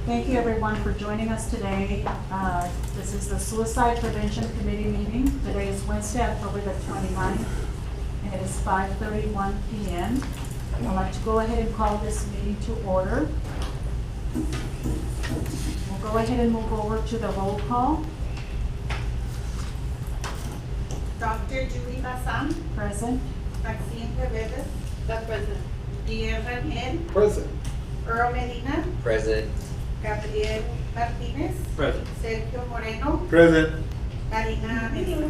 Thank you everyone for joining us today. This is the Suicide Prevention Committee meeting. Today is Wednesday, October the 29th, and it is 5:31 p.m. I'd like to go ahead and call this meeting to order. We'll go ahead and move over to the roll call. Dr. Julie Basam, Present. Maxine Perez, That's present. Guillermo Rangel, Present. Earl Medina, Present. Gabriel Martinez, Present. Sergio Moreno, Present. Karina Medina.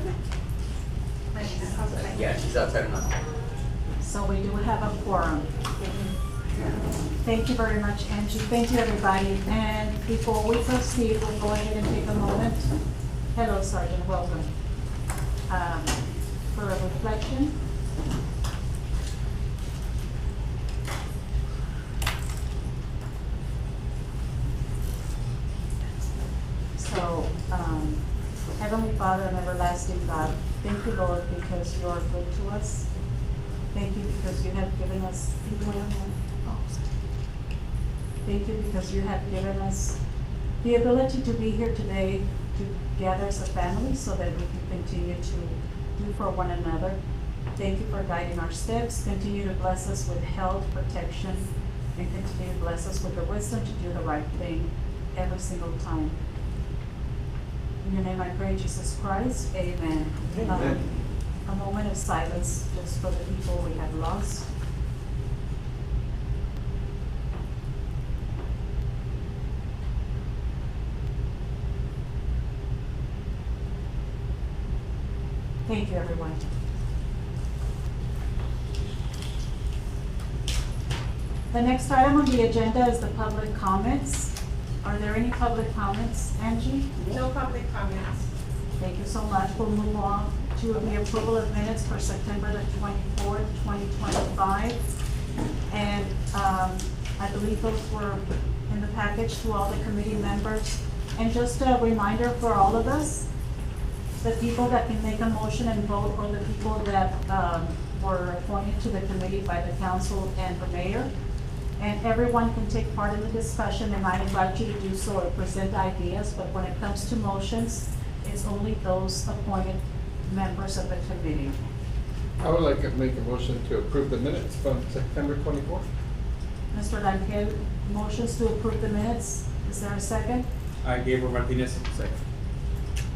Yeah, she's outside now. So we do have a quorum. Thank you very much, Angie. Thank you, everybody. And before we proceed, we'll go ahead and take a moment. Hello, Sergeant, welcome. For a reflection. So, Heavenly Father and everlasting God, thank you, Lord, because you are good to us. Thank you because you have given us, thank you because you have given us the ability to be here today to gather as a family so that we can continue to do for one another. Thank you for guiding our steps. Continue to bless us with health, protection, and continue to bless us with the wisdom to do the right thing every single time. In your name I pray, Jesus Christ. Amen. Amen. A moment of silence just for the people we have lost. Thank you, everyone. The next item on the agenda is the public comments. Are there any public comments, Angie? No public comments. Thank you so much. We'll move on to the approval of minutes for September the 24th, 2025. And I believe those were in the package to all the committee members. And just a reminder for all of us, the people that can make a motion and vote are the people that were appointed to the committee by the council and the mayor. And everyone can take part in the discussion, and I invite you to do so or present ideas, but when it comes to motions, it's only those appointed members of the committee. I would like to make a motion to approve the minutes from September 24th. Mr. Rangel, motions to approve the minutes. Is there a second? Gabriel Martinez, second.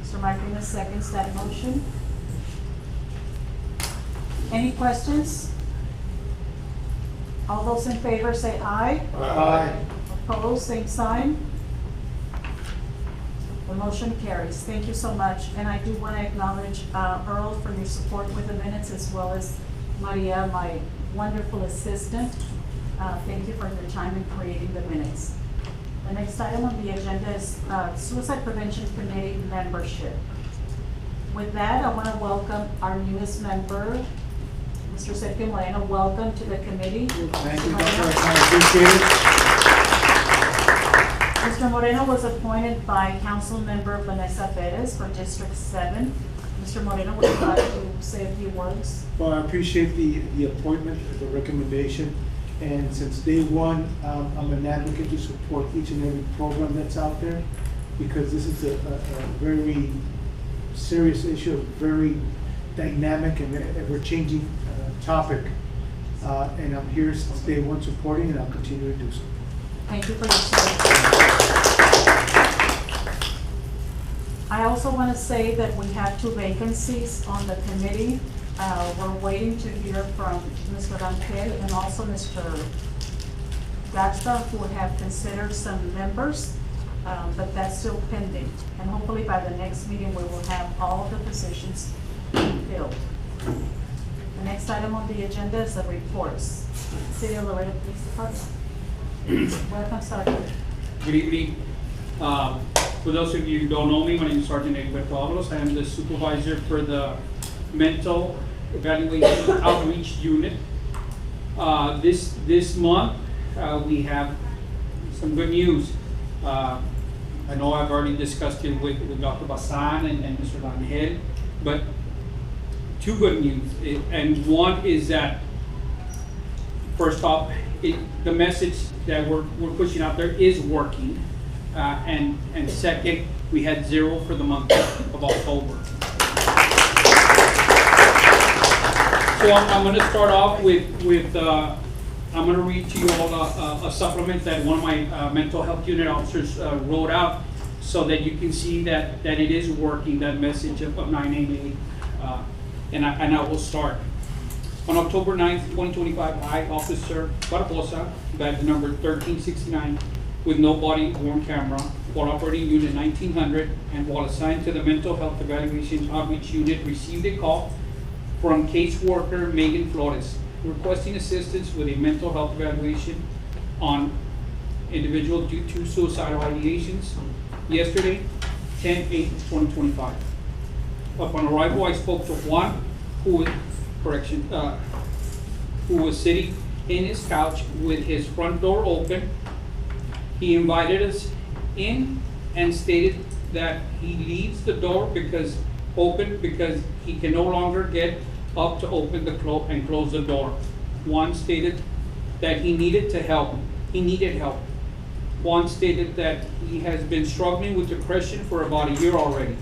Mr. Martinez seconds that motion. Any questions? All those in favor say aye. Aye. Opposed, same sign. The motion carries. Thank you so much. And I do want to acknowledge Earl for your support with the minutes, as well as Maria, my wonderful assistant. Thank you for your time in creating the minutes. The next item on the agenda is Suicide Prevention Committee membership. With that, I want to welcome our newest member, Mr. Sergio Moreno. Welcome to the committee. Thank you, Mr. Dr. Moreno. I appreciate it. Mr. Moreno was appointed by Council Member Vanessa Perez for District 7. Mr. Moreno, would you like to say a few words? Well, I appreciate the appointment, the recommendation, and since day one, I'm an advocate to support each and every program that's out there, because this is a very serious issue, a very dynamic and ever-changing topic, and I'm here since day one supporting, and I'll continue to do so. Thank you for your service. I also want to say that we have 2 vacancies on the committee. We're waiting to hear from Mr. Rangel and also Mr. Gachta, who have considered some members, but that's still pending. And hopefully by the next meeting, we will have all of the positions filled. The next item on the agenda is the reports. City of Laredo Police Department. Welcome, Sergeant. Good evening. For those of you who don't know me, my name is Sergeant Egberto Avalos. I am the supervisor for the Mental Evaluation Outreach Unit. This month, we have some good news. I know I've already discussed it with Dr. Basan and Mr. Rangel, but 2 good news. And one is that, first off, the message that we're pushing out there is working. and second, we had 0 for the month of October. So I'm gonna start off with I'm gonna read to you all a supplement that one of my mental health unit officers wrote out, so that you can see that it is working, that message of 988. And I will start. On October 9th, 2025, I, Officer Barbosa, badge number 1369, with no body-worn camera, while operating Unit 1900 and while assigned to the Mental Health Evaluation Outreach Unit, received a call from caseworker Megan Flores, requesting assistance with a mental health evaluation on individual due to suicidal ideations yesterday, 10/8/2025. Upon arrival, I spoke to Juan, who was sitting in his couch with his front door open. He invited us in and stated that he leaves the door because he can no longer get up to open and close the door. Juan stated that he needed help. Juan stated that he has been struggling with depression for about a year already.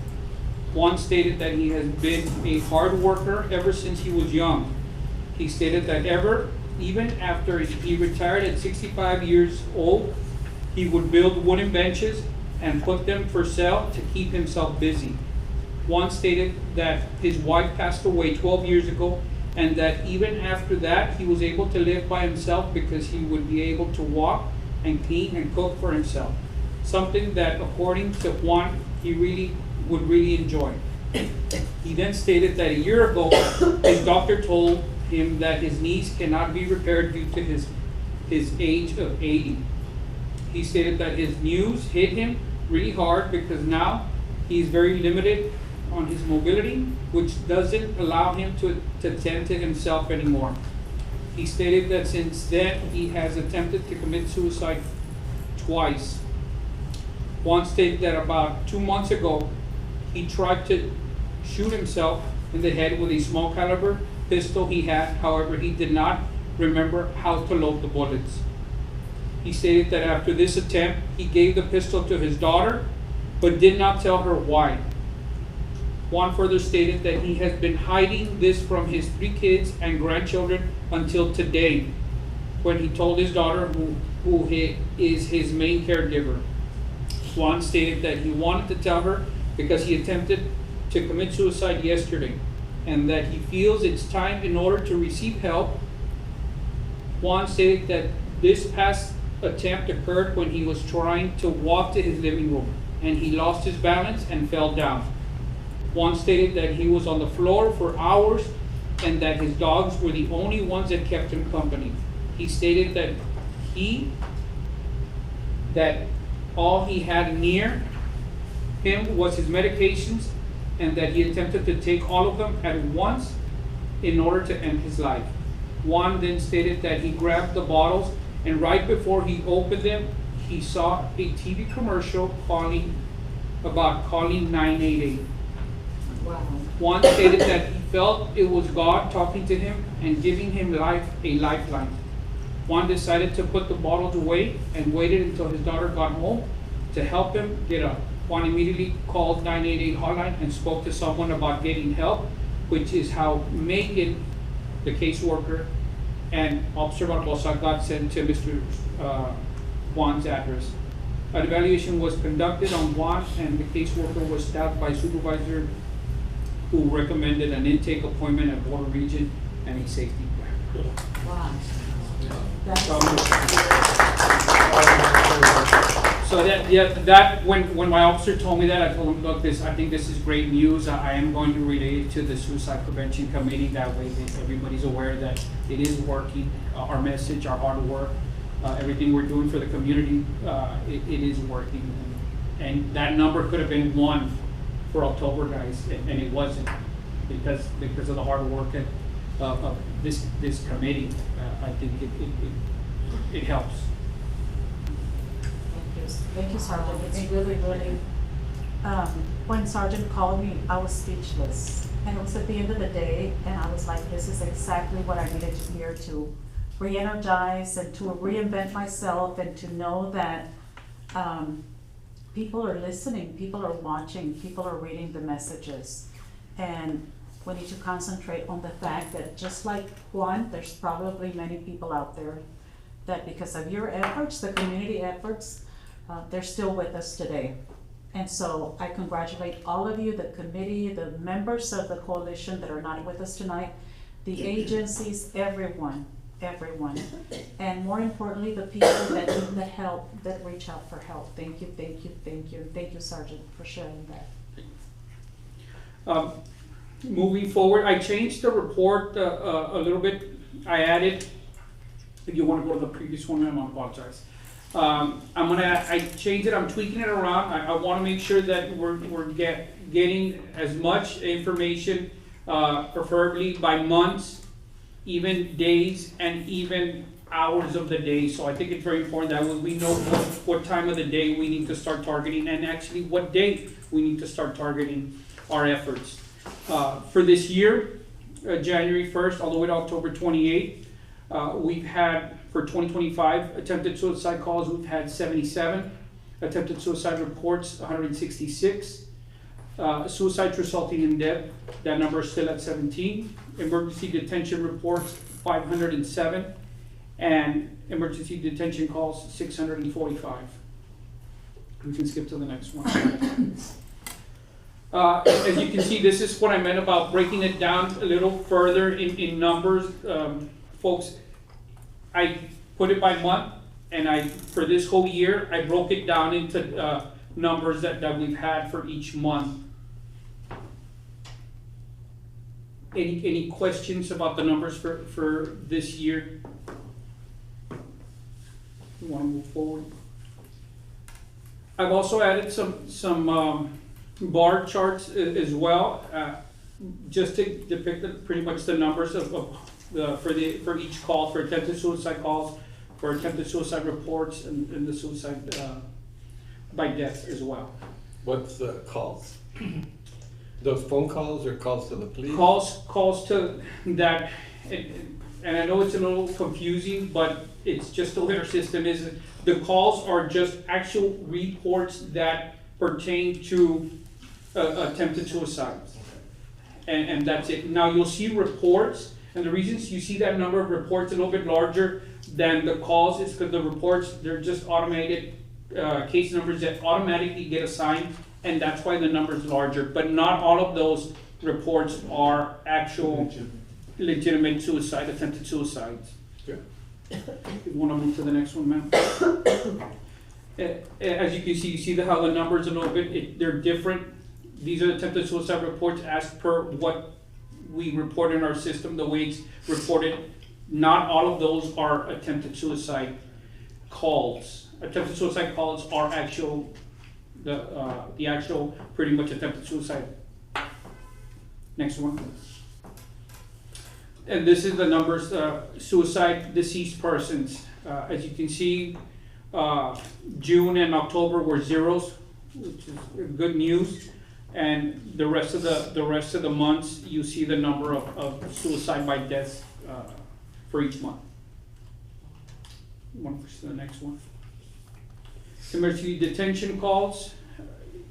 Juan stated that he has been a hard worker ever since he was young. He stated that even after he retired at 65 years old, he would build wooden benches and put them for sale to keep himself busy. Juan stated that his wife passed away 12 years ago, and that even after that, he was able to live by himself because he would be able to walk and clean and cook for himself. Something that, according to Juan, he would really enjoy. He then stated that a year ago, his doctor told him that his knees cannot be repaired due to his age of 80. He stated that his news hit him really hard because now he's very limited on his mobility, which doesn't allow him to tend to himself anymore. He stated that since then, he has attempted to commit suicide twice. Juan stated that about 2 months ago, he tried to shoot himself in the head with a small caliber pistol he had. However, he did not remember how to load the bullets. He stated that after this attempt, he gave the pistol to his daughter, but did not tell her why. Juan further stated that he has been hiding this from his 3 kids and grandchildren until today, when he told his daughter, who is his main caregiver. Juan stated that he wanted to tell her because he attempted to commit suicide yesterday, and that he feels it's time in order to receive help. Juan stated that this past attempt occurred when he was trying to walk to his living room, and he lost his balance and fell down. Juan stated that he was on the floor for hours and that his dogs were the only ones that kept him company. He stated that all he had near him was his medications, and that he attempted to take all of them at once in order to end his life. Juan then stated that he grabbed the bottles, and right before he opened them, he saw a TV commercial calling 988. Wow. Juan stated that he felt it was God talking to him and giving him a lifeline. Juan decided to put the bottles away and waited until his daughter got home to help him get up. Juan immediately called 988 hotline and spoke to someone about getting help, which is how Megan, the caseworker, and Officer Barbosa got sent to Mr. Juan's address. An evaluation was conducted on Juan, and the caseworker was staffed by a supervisor who recommended an intake appointment at Border Region and a safety plan. Wow. That's So that when my officer told me that, I told him, look, I think this is great news. I am going to relay it to the Suicide Prevention Committee. That way everybody's aware that it is working. Our message, our hard work, everything we're doing for the community, it is working. And that number could have been 1 for October, guys, and it wasn't, because of the hard work of this committee. I think it helps. Thank you, Sergeant. It's really, when Sergeant called me, I was speechless. And it was at the end of the day, and I was like, this is exactly what I needed to hear to re-energize and to reinvent myself and to know that people are listening, people are watching, people are reading the messages. And we need to concentrate on the fact that just like Juan, there's probably many people out there that because of your efforts, the community efforts, they're still with us today. And so I congratulate all of you, the committee, the members of the coalition that are not with us tonight, the agencies, everyone. And more importantly, the people that need the help, that reach out for help. Thank you. Thank you, Sergeant, for sharing that. Moving forward, I changed the report a little bit. I added, if you want to go to the previous one, I apologize. I changed it, I'm tweaking it around. I want to make sure that we're getting as much information, preferably by months, even days, and even hours of the day. So I think it's very important that we know what time of the day we need to start targeting, and actually what date we need to start targeting our efforts. For this year, January 1st all the way to October 28th, we've had, for 2025, attempted suicide calls, we've had 77. Attempted suicide reports, 166. Suicides resulting in death, that number is still at 17. Emergency detention reports, 507. And emergency detention calls, 645. We can skip to the next one. As you can see, this is what I meant about breaking it down a little further in numbers. Folks, I put it by month, and for this whole year, I broke it down into numbers that we've had for each month. Any questions about the numbers for this year? You want to move forward? I've also added some bar charts as well, just to depict pretty much the numbers for each call, for attempted suicide calls, for attempted suicide reports, and the suicide by death as well. What's the calls? Those phone calls or calls to the police? Calls to that, and I know it's a little confusing, but it's just the way our system is. The calls are just actual reports that pertain to attempted suicides. And that's it. Now you'll see reports, and the reasons you see that number of reports a little bit larger than the calls is because the reports, they're just automated case numbers that automatically get assigned, and that's why the number is larger. But not all of those reports are actual legitimate suicide, attempted suicides. Yeah. If you want to move to the next one, ma'am. As you can see, you see how the numbers a little bit, they're different. These are attempted suicide reports as per what we report in our system, the way it's reported. Not all of those are attempted suicide calls. Attempted suicide calls are actual, the actual pretty much attempted suicide. Next one. And this is the numbers, suicide deceased persons. As you can see, June and October were zeros, which is good news. And the rest of the months, you see the number of suicide by deaths for each month. One to the next one. Emergency detention calls,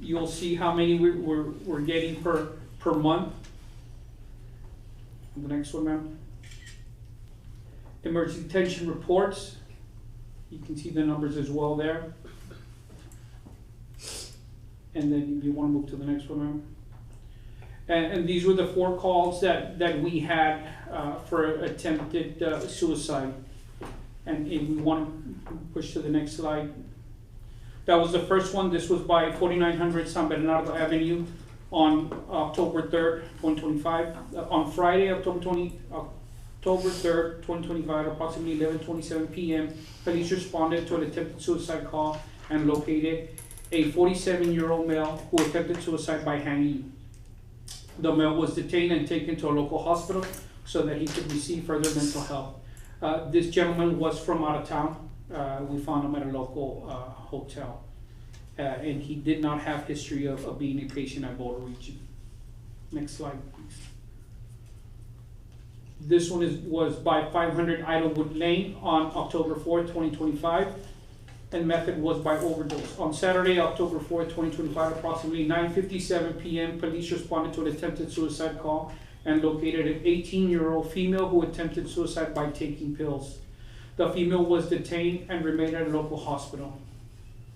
you'll see how many we're getting per month. The next one, ma'am. Emergency detention reports, you can see the numbers as well there. And then you want to move to the next one, ma'am. And these were the 4 calls that we had for attempted suicide. And if we want to push to the next slide. That was the first one. This was by 4900 San Bernardo Avenue on October 3rd, 2025. On Friday, October 3rd, 2025, approximately 11:27 p.m., police responded to an attempted suicide call and located a 47-year-old male who attempted suicide by hanging. The male was detained and taken to a local hospital so that he could receive further mental health. This gentleman was from out of town. We found him at a local hotel. And he did not have history of being a patient at Boulder Region. Next slide, please. This one was by 500 Idlewood Lane on October 4th, 2025. and method was by overdose. On Saturday, October 4th, 2025, approximately 9:57 p.m., police responded to an attempted suicide call and located an 18-year-old female who attempted suicide by taking pills. The female was detained and remained at a local hospital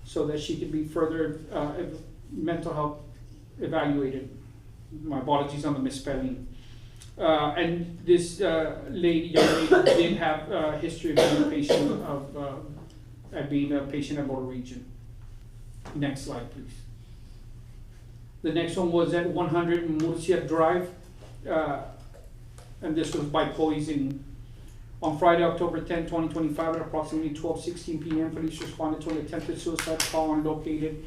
so that she could be further mental health evaluated. My apologies on the misspelling. And this young lady did have a history of being a patient at Board Region. Next slide, please. The next one was at 100 Murcia Drive, and this was by poison. On Friday, October 10, 2025, at approximately 12:16 p.m., police responded to an attempted suicide call and located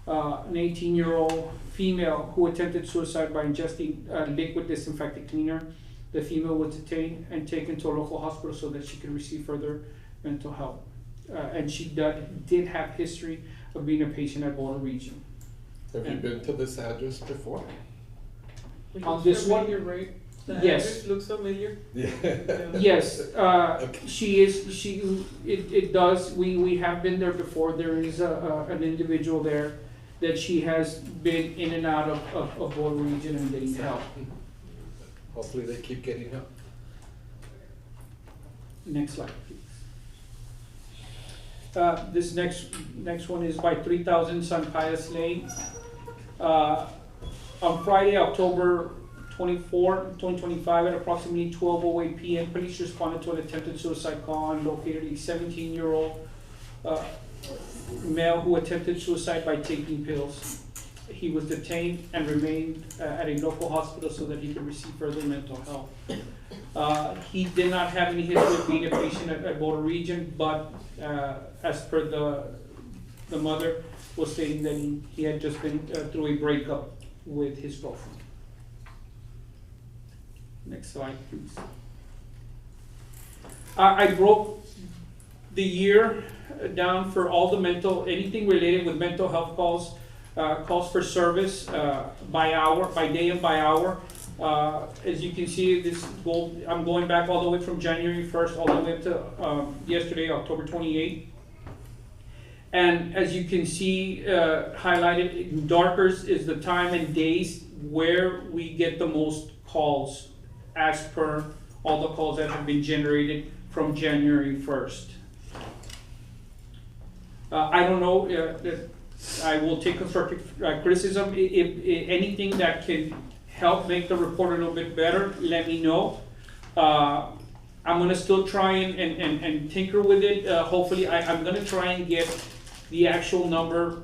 an 18-year-old female who attempted suicide by ingesting liquid disinfectant cleaner. The female was detained and taken to a local hospital so that she could receive further mental help. And she did have history of being a patient at Boulder Region. Have you been to this address before? On this one? You're right. The Yes. address looks familiar. Yeah. Yes, Okay. it does, we have been there before. There is an individual there that she has been in and out of Boulder Region and getting help. Hopefully they keep getting help. Next slide, please. This next one is by 3000 San Pius Lane. On Friday, October 24, 2025, at approximately 12:08 p.m., police responded to an attempted suicide call and located a 17-year-old male who attempted suicide by taking pills. He was detained and remained at a local hospital so that he could receive further mental health. He did not have any history of being a patient at Boulder Region, but as per the mother was stating that he had just been through a breakup with his girlfriend. Next slide, please. I broke the year down for all the anything related with mental health calls, calls for service by hour, by day and by hour. As you can see, I'm going back all the way from January 1st all the way up to yesterday, October 28th. And as you can see, highlighted in darker is the time and days where we get the most calls as per all the calls that have been generated from January 1st. I don't know, I will take constructive criticism. If anything that can help make the report a little bit better, let me know. I'm gonna still try and tinker with it. Hopefully, I'm gonna try and get the actual number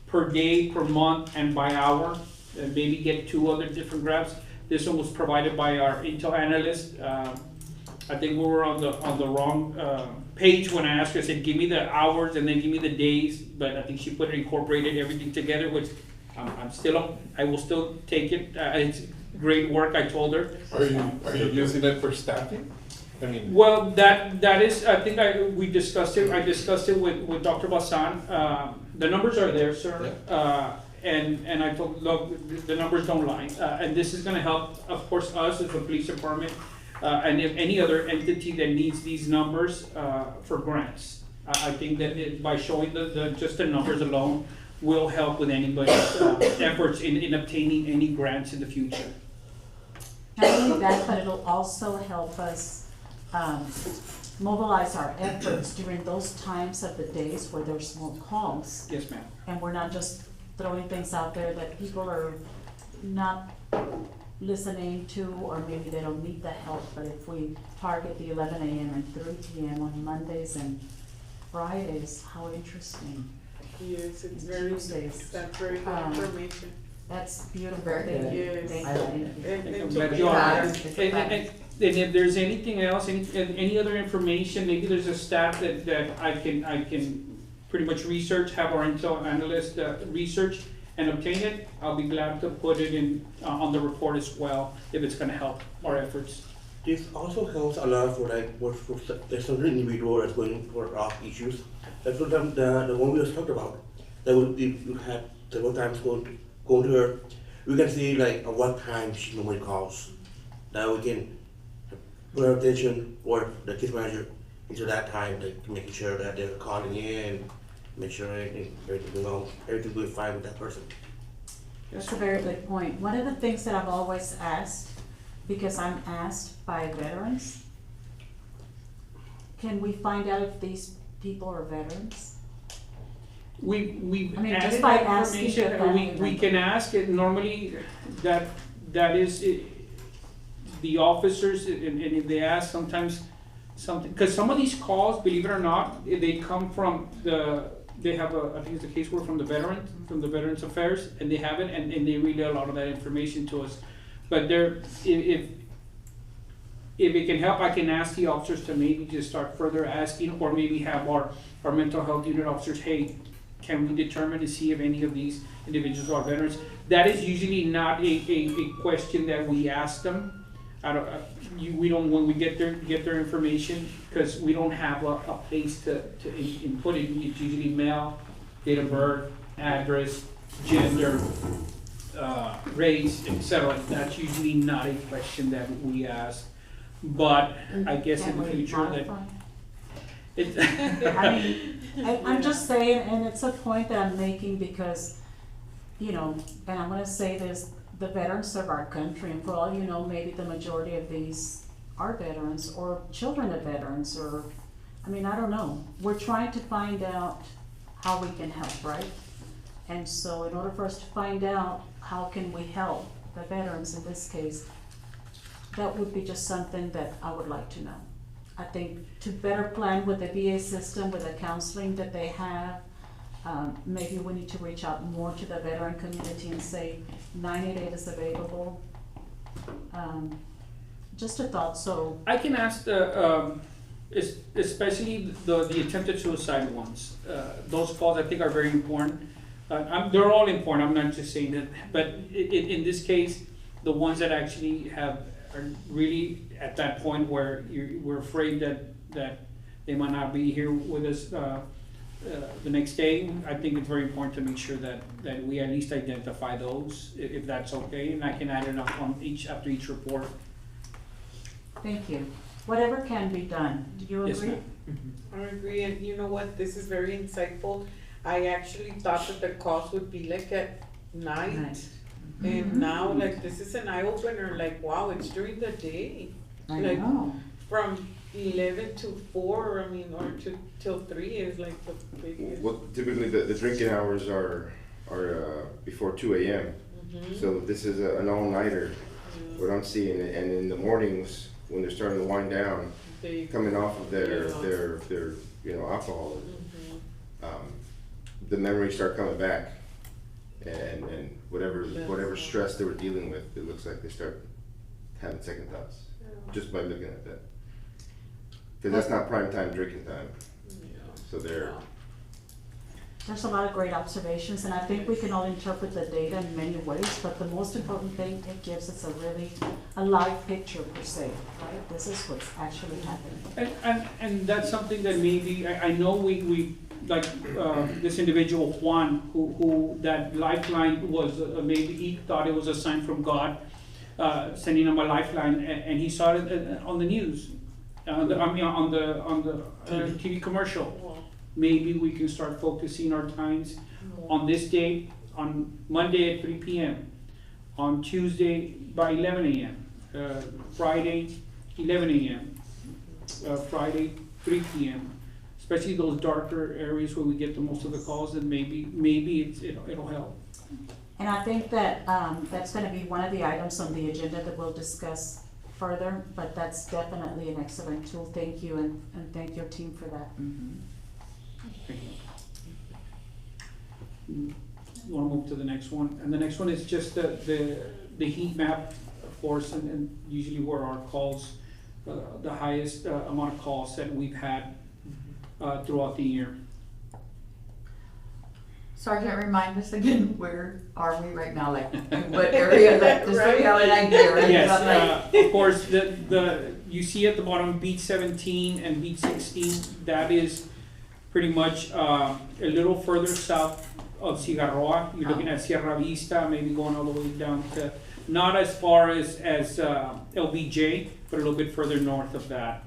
per day, per month, and by hour, and maybe get 2 other different graphs. This one was provided by our Intel analyst. I think we were on the wrong page when I asked her. I said, give me the hours and then give me the days, but I think she incorporated everything together, which I will still take it. It's great work, I told her. Are you using it for staffing? I mean, Well, that is, I think we discussed it. I discussed it with Dr. Basan. The numbers are there, sir. Yeah. And I told, look, the numbers don't lie. And this is gonna help, of course, us as the police department, and if any other entity that needs these numbers for grants. I think that by showing just the numbers alone will help with anybody's efforts in obtaining any grants in the future. Not only that, but it'll also help us mobilize our efforts during those times of the days where there's more calls. Yes, ma'am. And we're not just throwing things out there that people are not listening to, or maybe they don't need the help. But if we target the 11 a.m. and 3 p.m. on Mondays and Fridays, how interesting. Yes, it's very, Tuesdays. that's very good information. That's beautiful. Very Thank you. good. Thank I you. like it. And I'm to glad be you are. honest, And if there's anything else, any other information, maybe there's a stat that I can pretty much research, have our Intel analyst research and obtain it, I'll be glad to put it in on the report as well, if it's gonna help our efforts. This also helps a lot for there's some individual that's going for rock issues. That's what the one we just talked about. That would if you had several times going to her, we can see like at what time she normally calls. Now we can put our attention or the case manager until that time, like making sure that they're calling in, make sure everything going fine with that person. That's a very good point. One of the things that I've always asked, because I'm asked by veterans, can we find out if these people are veterans? We've I mean, just added by that asking information, the family we member. can ask it normally, that is, the officers, and if they ask sometimes something, because some of these calls, believe it or not, they come from they have I think it's a caseworker from the Veterans Affairs, and they have it, and they relay a lot of that information to us. But if it can help, I can ask the officers to maybe just start further asking, or maybe have our mental health unit officers, hey, can we determine to see if any of these individuals are veterans? That is usually not a question that we ask them. We don't, when we get their information, because we don't have a place to input it. It's usually mail, date of birth, address, gender, race, etc. That's usually not a question that we ask. But I guess in Can the we future that modify? it. I mean, I'm just saying, and it's a point that I'm making because, you know, and I'm gonna say this, the veterans serve our country, and for all you know, maybe the majority of these are veterans or children of veterans, or, I mean, I don't know. We're trying to find out how we can help, right? And so in order for us to find out how can we help the veterans in this case, that would be just something that I would like to know. I think to better plan with the VA system, with the counseling that they have, maybe we need to reach out more to the veteran community and say 988 is available. Just a thought, so. I can ask especially the attempted suicide ones. Those calls I think are very important. They're all important, I'm not just saying that, but in this case, the ones that actually are really at that point where we're afraid that they might not be here with us the next day, I think it's very important to make sure that we at least identify those, if that's okay, and I can add it up on after each report. Thank you. Whatever can be done. Do you Yes, agree? ma'am. I agree, and you know what, this is very insightful. I actually thought that the calls would be like at night. Night. And now, like, this is an eye opener, like, wow, it's during the day. I Like, know. from 11 to 4, I mean, or till 3 is like the biggest. Well, typically the drinking hours are before 2 a.m. Mhm. So this is an all-nighter, what I'm seeing, and in the mornings, when they're starting to wind down, They, coming off of their Yeah. alcohol, Mhm. the memories start coming back, and whatever That's- stress they were dealing with, it looks like they start having second thoughts, just by looking at that. Because that's not prime time drinking time, Yeah. so they're, There's a lot of great observations, and I think we can all interpret the data in many ways, but the most important thing, it gives us a live picture per se, right? This is what's actually happening. And that's something that maybe, I know we like, this individual Juan, who that lifeline was, maybe he thought it was a sign from God, sending him a lifeline, and he saw it on the news, on the TV commercial. Wow. Maybe we can start focusing our times on this day, on Monday at 3 p.m., on Tuesday by 11 a.m., Friday 11 a.m., Friday 3 p.m., especially those darker areas where we get the most of the calls, and maybe it'll help. And I think that, that's gonna be one of the items on the agenda that we'll discuss further, but that's definitely an excellent tool. Thank you, and thank your team for that. Thank you. You wanna move to the next one? And the next one is just the heat map, of course, and usually where our calls, the highest amount of calls that we've had throughout the year. Sergeant, remind us again, where are we right now, like, in what area, like, just so we have an idea, right? Yes, I'm like- of course, you see at the bottom beat 17 and beat 16, that is pretty much a little further south of Cigarroa. You're looking at Sierra Vista, maybe going all the way down to, not as far as LBJ, but a little bit further north of that.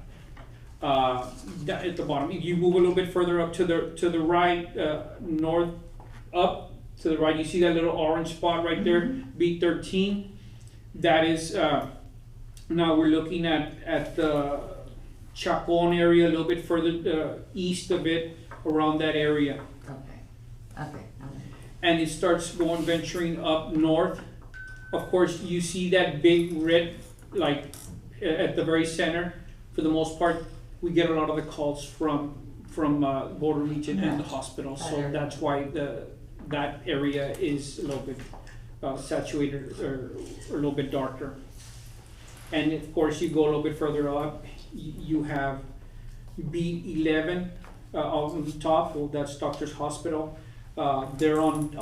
at the bottom. You move a little bit further up to the right, north, up to the right, you see that little orange spot right there, B13. That is, now we're looking at the Chacon area, a little bit further east of it, around that area. Okay. And it starts going venturing up north. Of course, you see that big red, like at the very center. For the most part, we get a lot of the calls from Border Region and the hospital, so that's why that area is a little bit saturated or a little bit darker. And of course, you go a little bit further up, you have B11 on the top. Well, that's Doctor's Hospital. They're on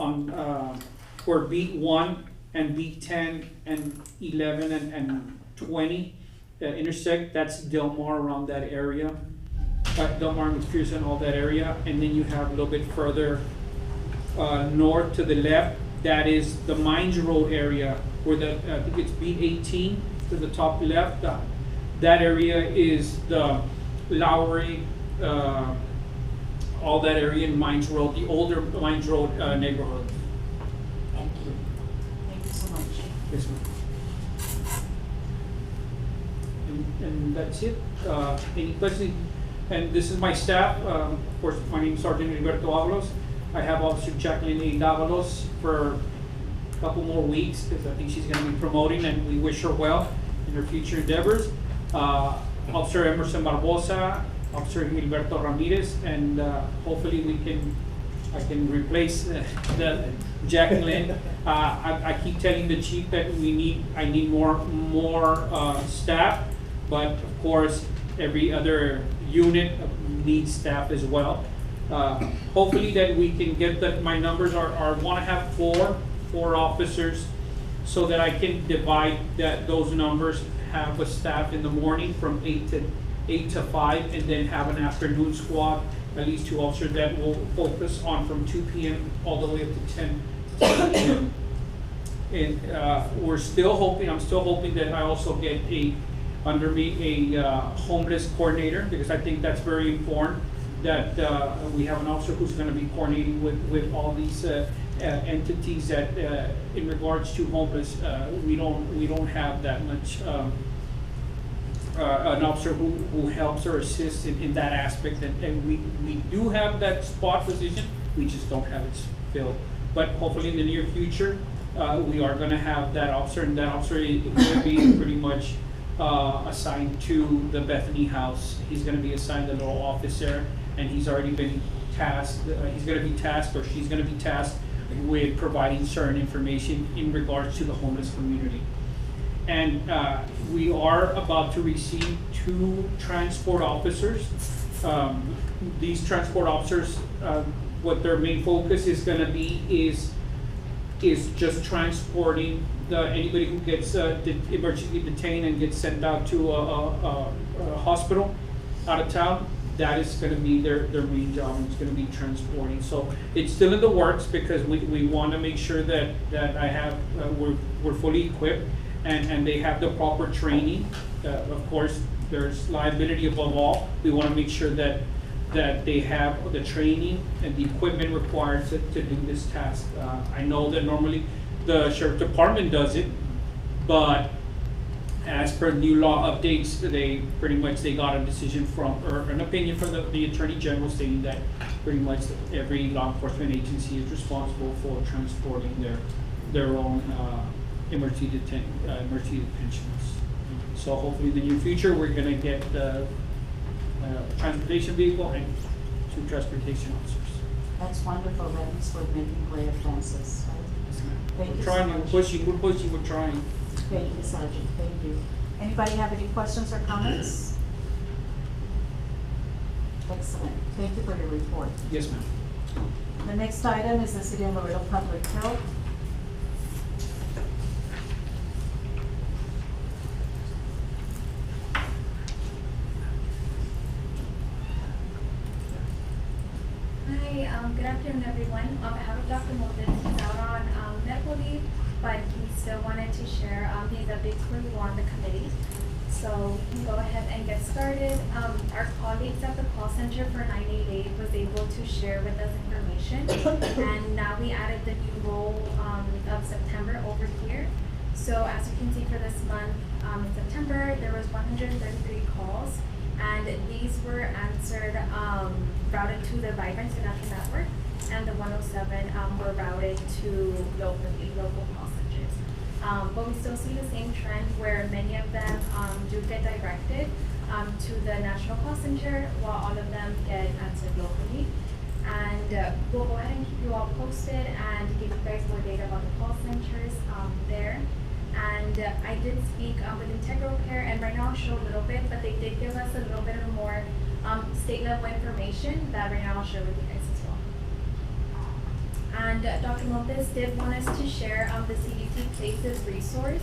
where B1 and B10 and 11 and 20 intersect. That's Del Mar, around that area. Del Mar, McPherson, all that area. And then you have a little bit further north to the left. That is the Mines Road area, where I think it's B18 to the top left. That area is the Lowry, all that area in Mines Road, the older Mines Road neighborhood. Thank you. Thank you so much. Yes, ma'am. And that's it. Any questions? And this is my staff. Of course, my name is Sergeant Heriberto Avalos. I have Officer Jacqueline A. Davalos for a couple more weeks, because I think she's going to be promoting, and we wish her well in her future endeavors. Officer Emerson Barbosa, Officer Gilberto Ramirez, and hopefully I can replace the Jacqueline. I keep telling the chief that I need more staff, but of course every other unit needs staff as well. Hopefully that we can get that. My numbers are want to have four officers, so that I can divide those numbers. Have a staff in the morning from 8 to 5, and then have an afternoon squad, at least 2 officers that will focus on from 2 p.m. all the way up to 10 p.m. And I'm still hoping that I also get under me a homeless coordinator, because I think that's very important, that we have an officer who's going to be coordinating with all these entities that in regards to homeless, we don't have that much an officer who helps or assists in that aspect, and we do have that spot position, we just don't have it filled. But hopefully in the near future, we are going to have that officer, and that officer is going to be pretty much assigned to the Bethany House. He's going to be assigned a little office there, and he's already been tasked, he's going to be tasked, or she's going to be tasked with providing certain information in regards to the homeless community. And we are about to receive 2 transport officers. These transport officers, what their main focus is going to be is just transporting anybody who gets emergency detained and gets sent out to a hospital out of town. That is going to be their main job. It's going to be transporting. So it's still in the works, because we want to make sure that we're fully equipped, and they have the proper training. Of course, there's liability above all. We want to make sure that they have the training and the equipment required to do this task. I know that normally the Sheriff Department does it, but as per new law updates, they got a decision or an opinion from the Attorney General, stating that pretty much every law enforcement agency is responsible for transporting their own emergency detentions. So hopefully in the near future, we're going to get the transportation vehicle and 2 transportation officers. That's wonderful. That means we're making great advances. Thank you We're so trying, much. we're pushing, we're trying. Thank you, Sergeant. Thank you. Anybody have any questions or comments? Excellent. Thank you for your report. Yes, ma'am. The next item is the City of Laredo Public Health. Hi, good afternoon, everyone. On behalf of Dr. Molden, he's out on medical leave, but he still wanted to share. He's a big crew on the committee. So we can go ahead and get started. Our colleagues at the call center for 988 was able to share with us information. And now we added the new role of September over here. So as you can see for this month, in September, there was 133 calls. And these were answered, routed to the Vibrant International Network. And the 107 were routed to local call centers. But we still see the same trend where many of them do get directed to the national call center, while all of them get answered locally. And we'll go ahead and keep you all posted and give you guys more data about the call centers there. And I did speak with Integral Care, and right now I'll show a little bit, but they did give us a little bit of more state level information that right now I'll share with you guys as well. And Dr. Lopez did want us to share the CDC Places resource.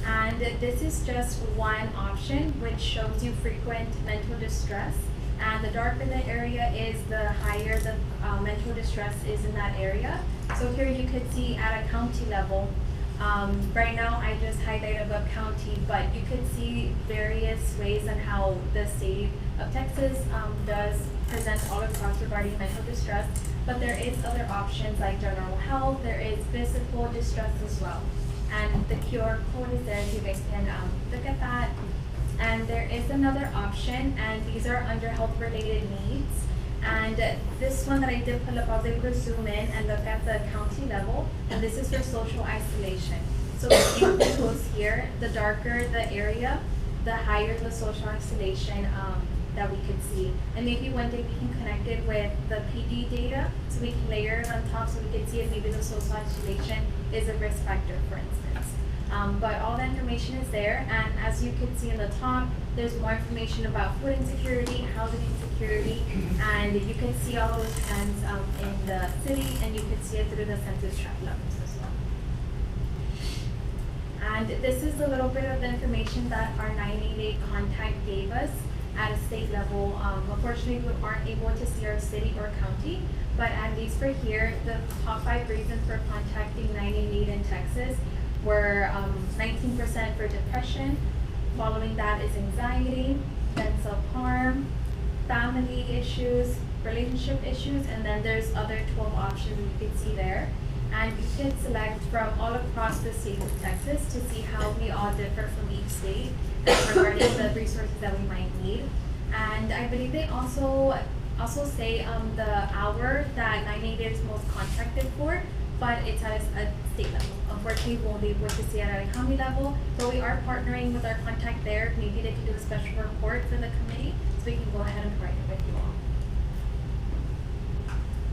And this is just one option which shows you frequent mental distress. And the darker the area is, the higher the mental distress is in that area. So here you could see at a county level. Right now I just highlighted a county, but you could see various ways on how the state of Texas does present all across regarding mental distress. But there is other options like general health, there is physical distress as well. And the QR code is there, you guys can look at that. And there is another option, and these are under health related needs. And this one that I did pull up, I was able to zoom in and look at the county level, and this is for social isolation. So if you goes here, the darker the area, the higher the social isolation that we could see. And maybe one day we can connect it with the PD data, so we can layer it on top so we can see if maybe the social isolation is a risk factor, for instance. But all the information is there, and as you can see in the top, there's more information about food insecurity, housing insecurity, and you can see all those trends in the city, and you can see it through the census tract levels as well. And this is a little bit of the information that our 988 contact gave us at a state level. Unfortunately, we aren't able to see our city or county, but at least for here, the top 5 reasons for contacting 988 in Texas were 19% for depression. Following that is anxiety, then self-harm, family issues, relationship issues, and then there's other 12 options you can see there. And you can select from all across the state of Texas to see how we all differ from each state regarding the resources that we might need. And I believe they also say the hour that 988 is most contacted for, but it's at a state level. Unfortunately, we won't be able to see it at a county level, but we are partnering with our contact there. Maybe they can do a special report for the committee, so we can go ahead and partner with you all.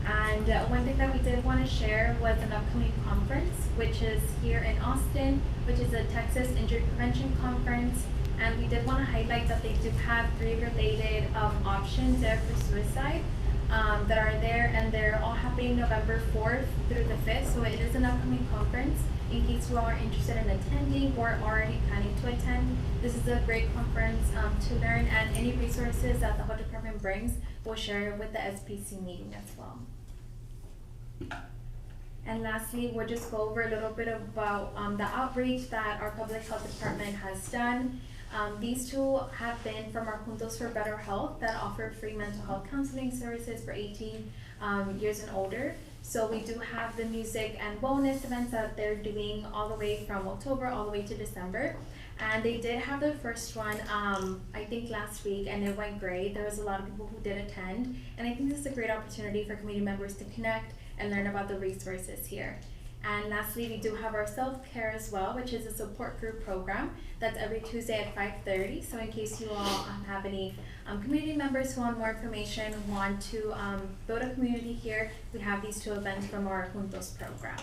And one thing that we did want to share was an upcoming conference, which is here in Austin, which is a Texas Injury Prevention Conference. And we did want to highlight that they do have 3 related options there for suicide that are there, and they're all happening November 4th through the 5th. So it is an upcoming conference. In case you are interested in attending or already planning to attend, this is a great conference to learn, and any resources that the health department brings, we'll share with the SPC meeting as well. And lastly, we'll just go over a little bit about the outreach that our public health department has done. These 2 have been from our Juntos for Better Health that offer free mental health counseling services for 18 years and older. So we do have the music and wellness events that they're doing all the way from October all the way to December. And they did have their first one, I think last week, and it went great. There was a lot of people who did attend. And I think this is a great opportunity for community members to connect and learn about the resources here. And lastly, we do have our self-care as well, which is a support group program that's every Tuesday at 5:30. So in case you all have any community members who want more information, want to build a community here, we have these 2 events from our Juntos program.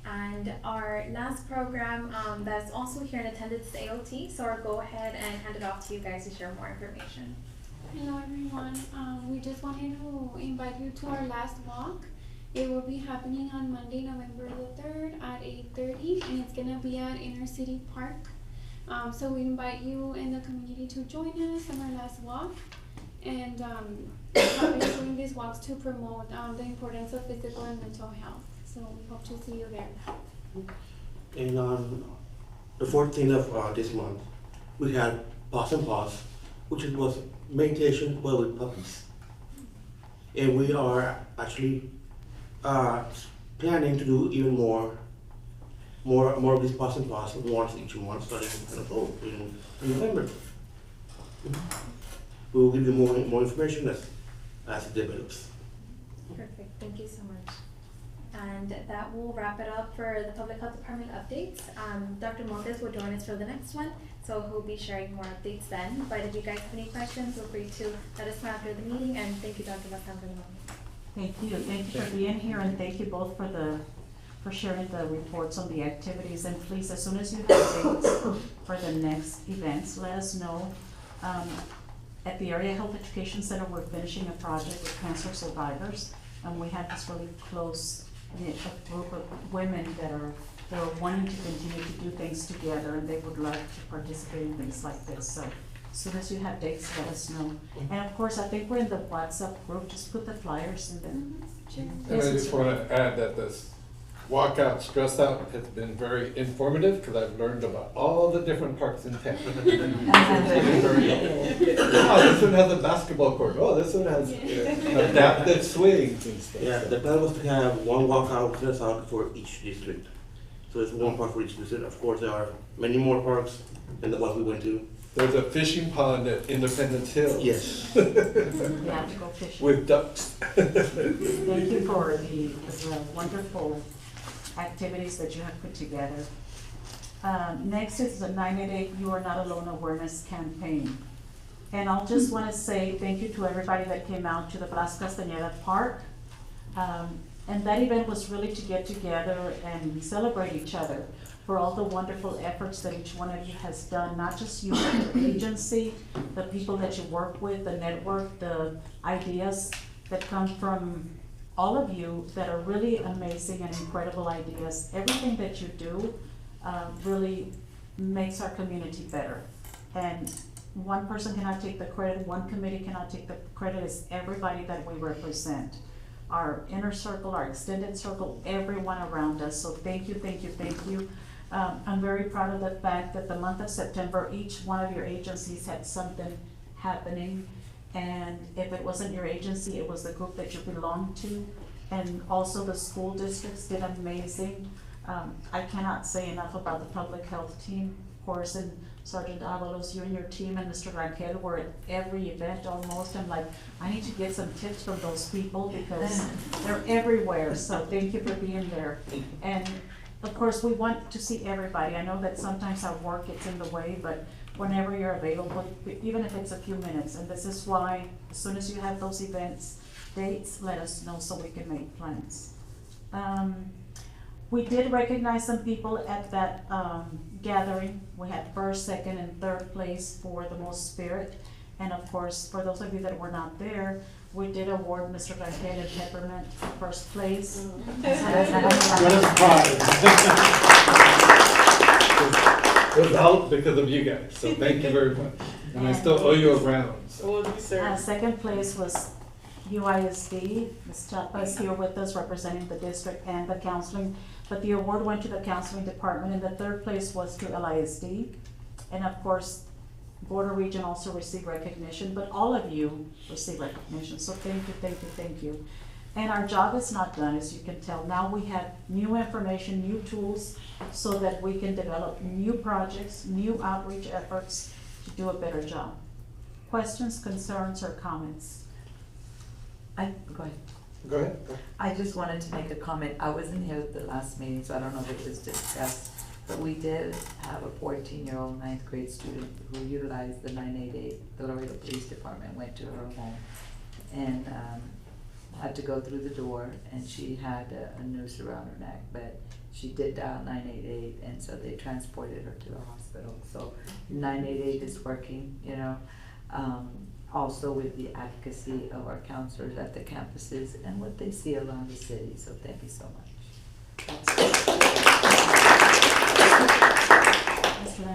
And our last program that's also here in attendance is AOT. So I'll go ahead and hand it off to you guys to share more information. Hello everyone, we just wanted to invite you to our last walk. It will be happening on Monday, November the 3rd at 8:30, and it's gonna be at Inner City Park. So we invite you in the community to join us on our last walk. And we have been doing these walks to promote the importance of physical and mental health. So we hope to see you there. And on the 14th of this month, we had Paws and Paws, which was meditation but with puppies. And we are actually planning to do even more of these Paws and Paws once each month, starting in November. We will give you more information as it develops. Perfect, thank you so much. And that will wrap it up for the Public Health Department updates. Dr. Montes will join us for the next one, so he'll be sharing more updates then. But if you guys have any questions, feel free to let us know after the meeting, and thank you, Dr. Basan, for the moment. Thank you for being here, and thank you both for sharing the reports on the activities. And please, as soon as you have dates for the next events, let us know. At the Area Health Education Center, we're finishing a project with cancer survivors, and we have this really close a group of women that are wanting to continue to do things together, and they would love to participate in things like this. So as soon as you have dates, let us know. And of course, I think we're in the WhatsApp group. Just put the flyers in there. And I just want to add that this walkout, stress out has been very informative because I've learned about all the different parks in town. Oh, this one has a basketball court. Oh, this one has adaptive swings and stuff. Yeah, the plan was to have one walkout stress out for each district. So there's one park for each district. Of course, there are many more parks than the ones we went to. There's a fishing pond at Independence Hill. Yes. You have to go fishing. With ducks. Thank you for the wonderful activities that you have put together. Next is the 988 You Are Not Alone awareness campaign. And I'll just want to say thank you to everybody that came out to the Blas Castañeda Park. And that event was really to get together and celebrate each other for all the wonderful efforts that each one of you has done, not just you, but the agency, the people that you work with, the network, the ideas that come from all of you that are really amazing and incredible ideas. Everything that you do really makes our community better. And one person cannot take the credit, one committee cannot take the credit. It's everybody that we represent. Our inner circle, our extended circle, everyone around us. So thank you, thank you, thank you. I'm very proud of the fact that the month of September, each one of your agencies had something happening. And if it wasn't your agency, it was the group that you belonged to. And also the school districts did amazing. I cannot say enough about the public health team, of course, and Sergeant Avalos, you and your team and Mr. Rangel were at every event almost. I'm like, I need to get some tips from those people because they're everywhere. So thank you for being there. And of course, we want to see everybody. I know that sometimes our work gets in the way, but whenever you're available, even if it's a few minutes. And this is why, as soon as you have those events, dates, let us know so we can make plans. We did recognize some people at that gathering. We had first, second, and third place for the most spirit. And of course, for those of you that were not there, we did award Mr. Rangel and Peppermint first place. What a surprise. It was out because of you guys, so thank you very much. And I still owe you a round. So. Oh, sir. Second place was UISD. Ms. Chapa is here with us representing the district and the counseling, but the award went to the counseling department, and the third place was to LISD. And of course, Border Region also received recognition, but all of you received recognition. So thank you, thank you, thank you. And our job is not done, as you can tell. Now we have new information, new tools, so that we can develop new projects, new outreach efforts to do a better job. Questions, concerns, or comments? Go ahead. Go ahead. I just wanted to make a comment. I wasn't here at the last meeting, so I don't know if it was discussed, but we did have a 14-year-old ninth grade student who utilized the 988. The Laredo Police Department went to her home and had to go through the door, and she had a noose around her neck, but she did dial 988, and so they transported her to the hospital. So 988 is working, you know. Also with the advocacy of our counselors at the campuses and what they see around the city. So thank you so much.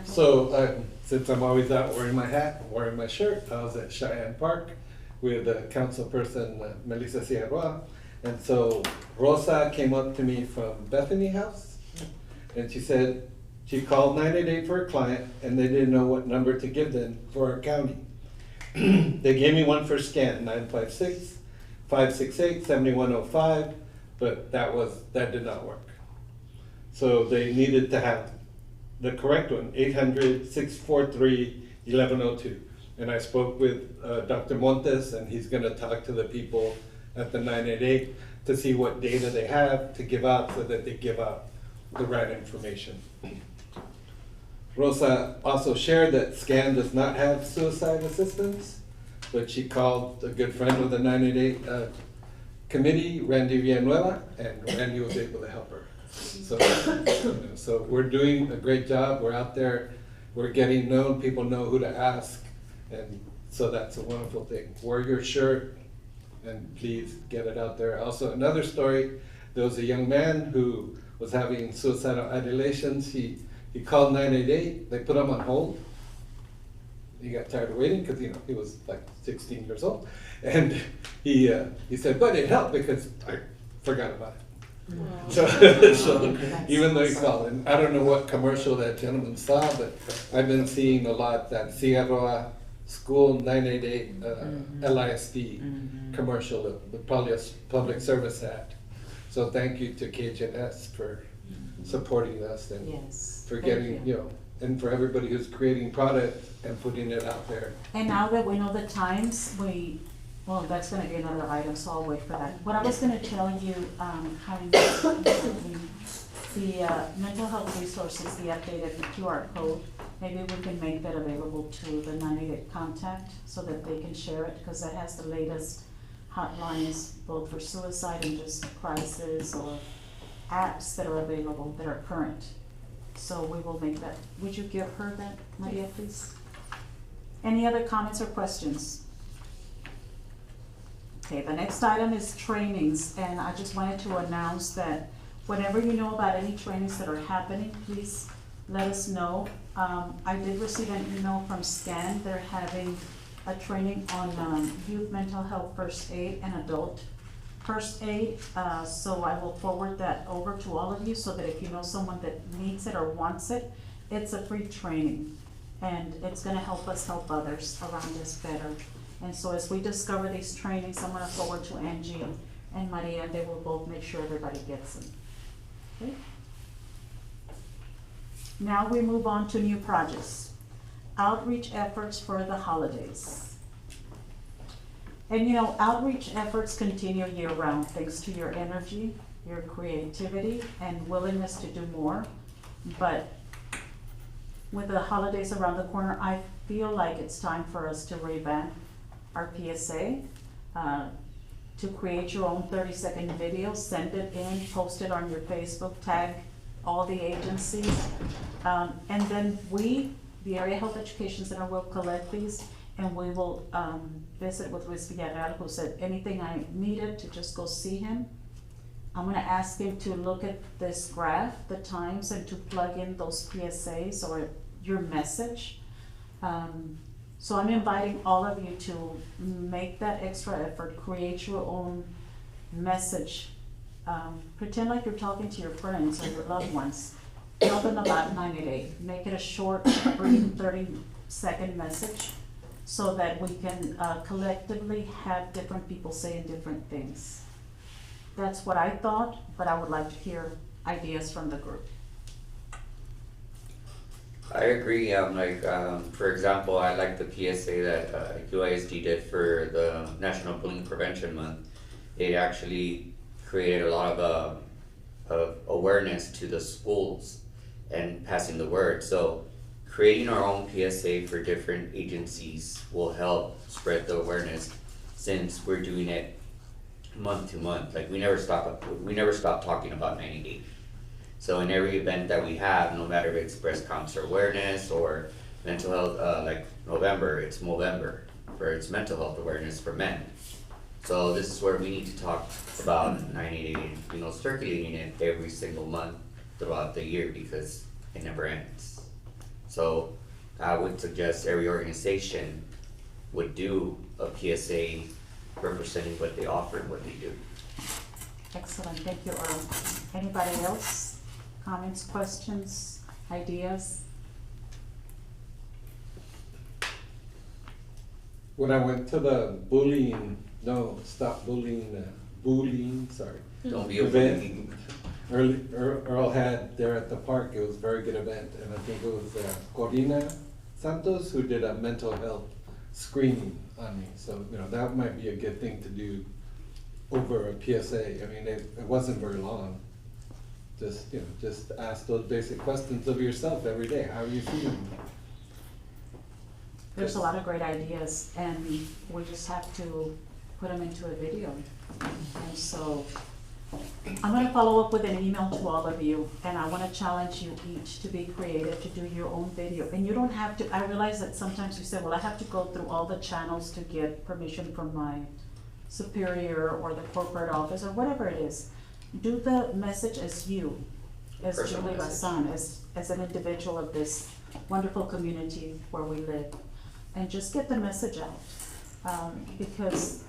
So since I'm always out wearing my hat, wearing my shirt, I was at Cheyenne Park with council person Melissa Sierra. And so Rosa came up to me from Bethany House, and she said She called 988 for a client, and they didn't know what number to give them for our county. They gave me one for scan, 956-568-7105, but that did not work. So they needed to have the correct one, 800-643-1102. And I spoke with Dr. Montes, and he's gonna talk to the people at the 988 to see what data they have to give out so that they give out the right information. Rosa also shared that SCAN does not have suicide assistance, but she called a good friend of the 988 committee, Randy Villanueva, and Randy was able to help her. So we're doing a great job. We're out there, we're getting known, people know who to ask, and so that's a wonderful thing. Wear your shirt, and please get it out there. Also, another story, there was a young man who was having suicidal ideations. He called 988, they put him on hold. He got tired of waiting because he was like 16 years old. And he said, but it helped because I forgot about it. So even though he called, and I don't know what commercial that gentleman saw, but I've been seeing a lot that Sierra School 988 LISD commercial, probably a public service ad. So thank you to KHNS for supporting us and Yes. for thank getting, you. and for everybody who's creating product and putting it out there. And now that we know the times, well, that's gonna be another item, so I'll wait for that. What I was gonna tell you, having the mental health resources, the updated QR code, maybe we can make that available to the 988 contact so that they can share it, because that has the latest hotlines, both for suicide and just crisis or apps that are available that are current. So we will make that. Would you give her that, Maria, please? Any other comments or questions? Okay, the next item is trainings, and I just wanted to announce that whenever you know about any trainings that are happening, please let us know. I did receive an email from SCAN. They're having a training on youth mental health first aid and adult first aid. So I will forward that over to all of you so that if you know someone that needs it or wants it, it's a free training. And it's gonna help us help others around us better. And so as we discover these trainings, I'm gonna forward to Angie and Maria, and they will both make sure everybody gets them. Okay? Now we move on to new projects. Outreach efforts for the holidays. And outreach efforts continue year-round thanks to your energy, your creativity, and willingness to do more. But with the holidays around the corner, I feel like it's time for us to revamp our PSA, to create your own 30-second video, send it in, post it on your Facebook, tag all the agencies, and then we, the Area Health Education Center, will collect these, and we will visit with Luis Villarreal, who said anything I needed to just go see him. I'm gonna ask him to look at this graph, the times, and to plug in those PSAs or your message. So I'm inviting all of you to make that extra effort, create your own message. Pretend like you're talking to your friends or your loved ones. Tell them about 988. Make it a short, brief, 30-second message so that we can collectively have different people saying different things. That's what I thought, but I would like to hear ideas from the group. I agree. For example, I like the PSA that UISD did for the National Bullying Prevention Month. It actually created a lot of awareness to the schools and passing the word. So creating our own PSA for different agencies will help spread the awareness, since we're doing it month to month. Like we never stop talking about 988. So in every event that we have, no matter if it's breast cancer awareness or mental health, like November, it's Movember, for it's mental health awareness for men. So this is where we need to talk about 988, circulating it every single month throughout the year, because it never ends. So I would suggest every organization would do a PSA representing what they offer and what they do. Excellent, thank you, Earl. Anybody else? Comments, questions? ideas? When I went to the Stop Bullying, sorry. Don't be a event, Earl had there at the park, it was a very good event, and I think it was Corina Santos who did a mental health screening on me, so, you know, that might be a good thing to do over a PSA. I mean, it wasn't very long. Just, you know, just ask those basic questions of yourself every day. How are you feeling? There's a lot of great ideas, and we just have to put them into a video. And so, I'm gonna follow up with an email to all of you, and I wanna challenge you each to be creative, to do your own video. And you don't have to, I realize that sometimes you say, well, I have to go through all the channels to get permission from my superior or the corporate office, or whatever it is. Do the message as you, as Personal Julie message. Bassan, as an individual of this wonderful community where we live. And just get the message out, because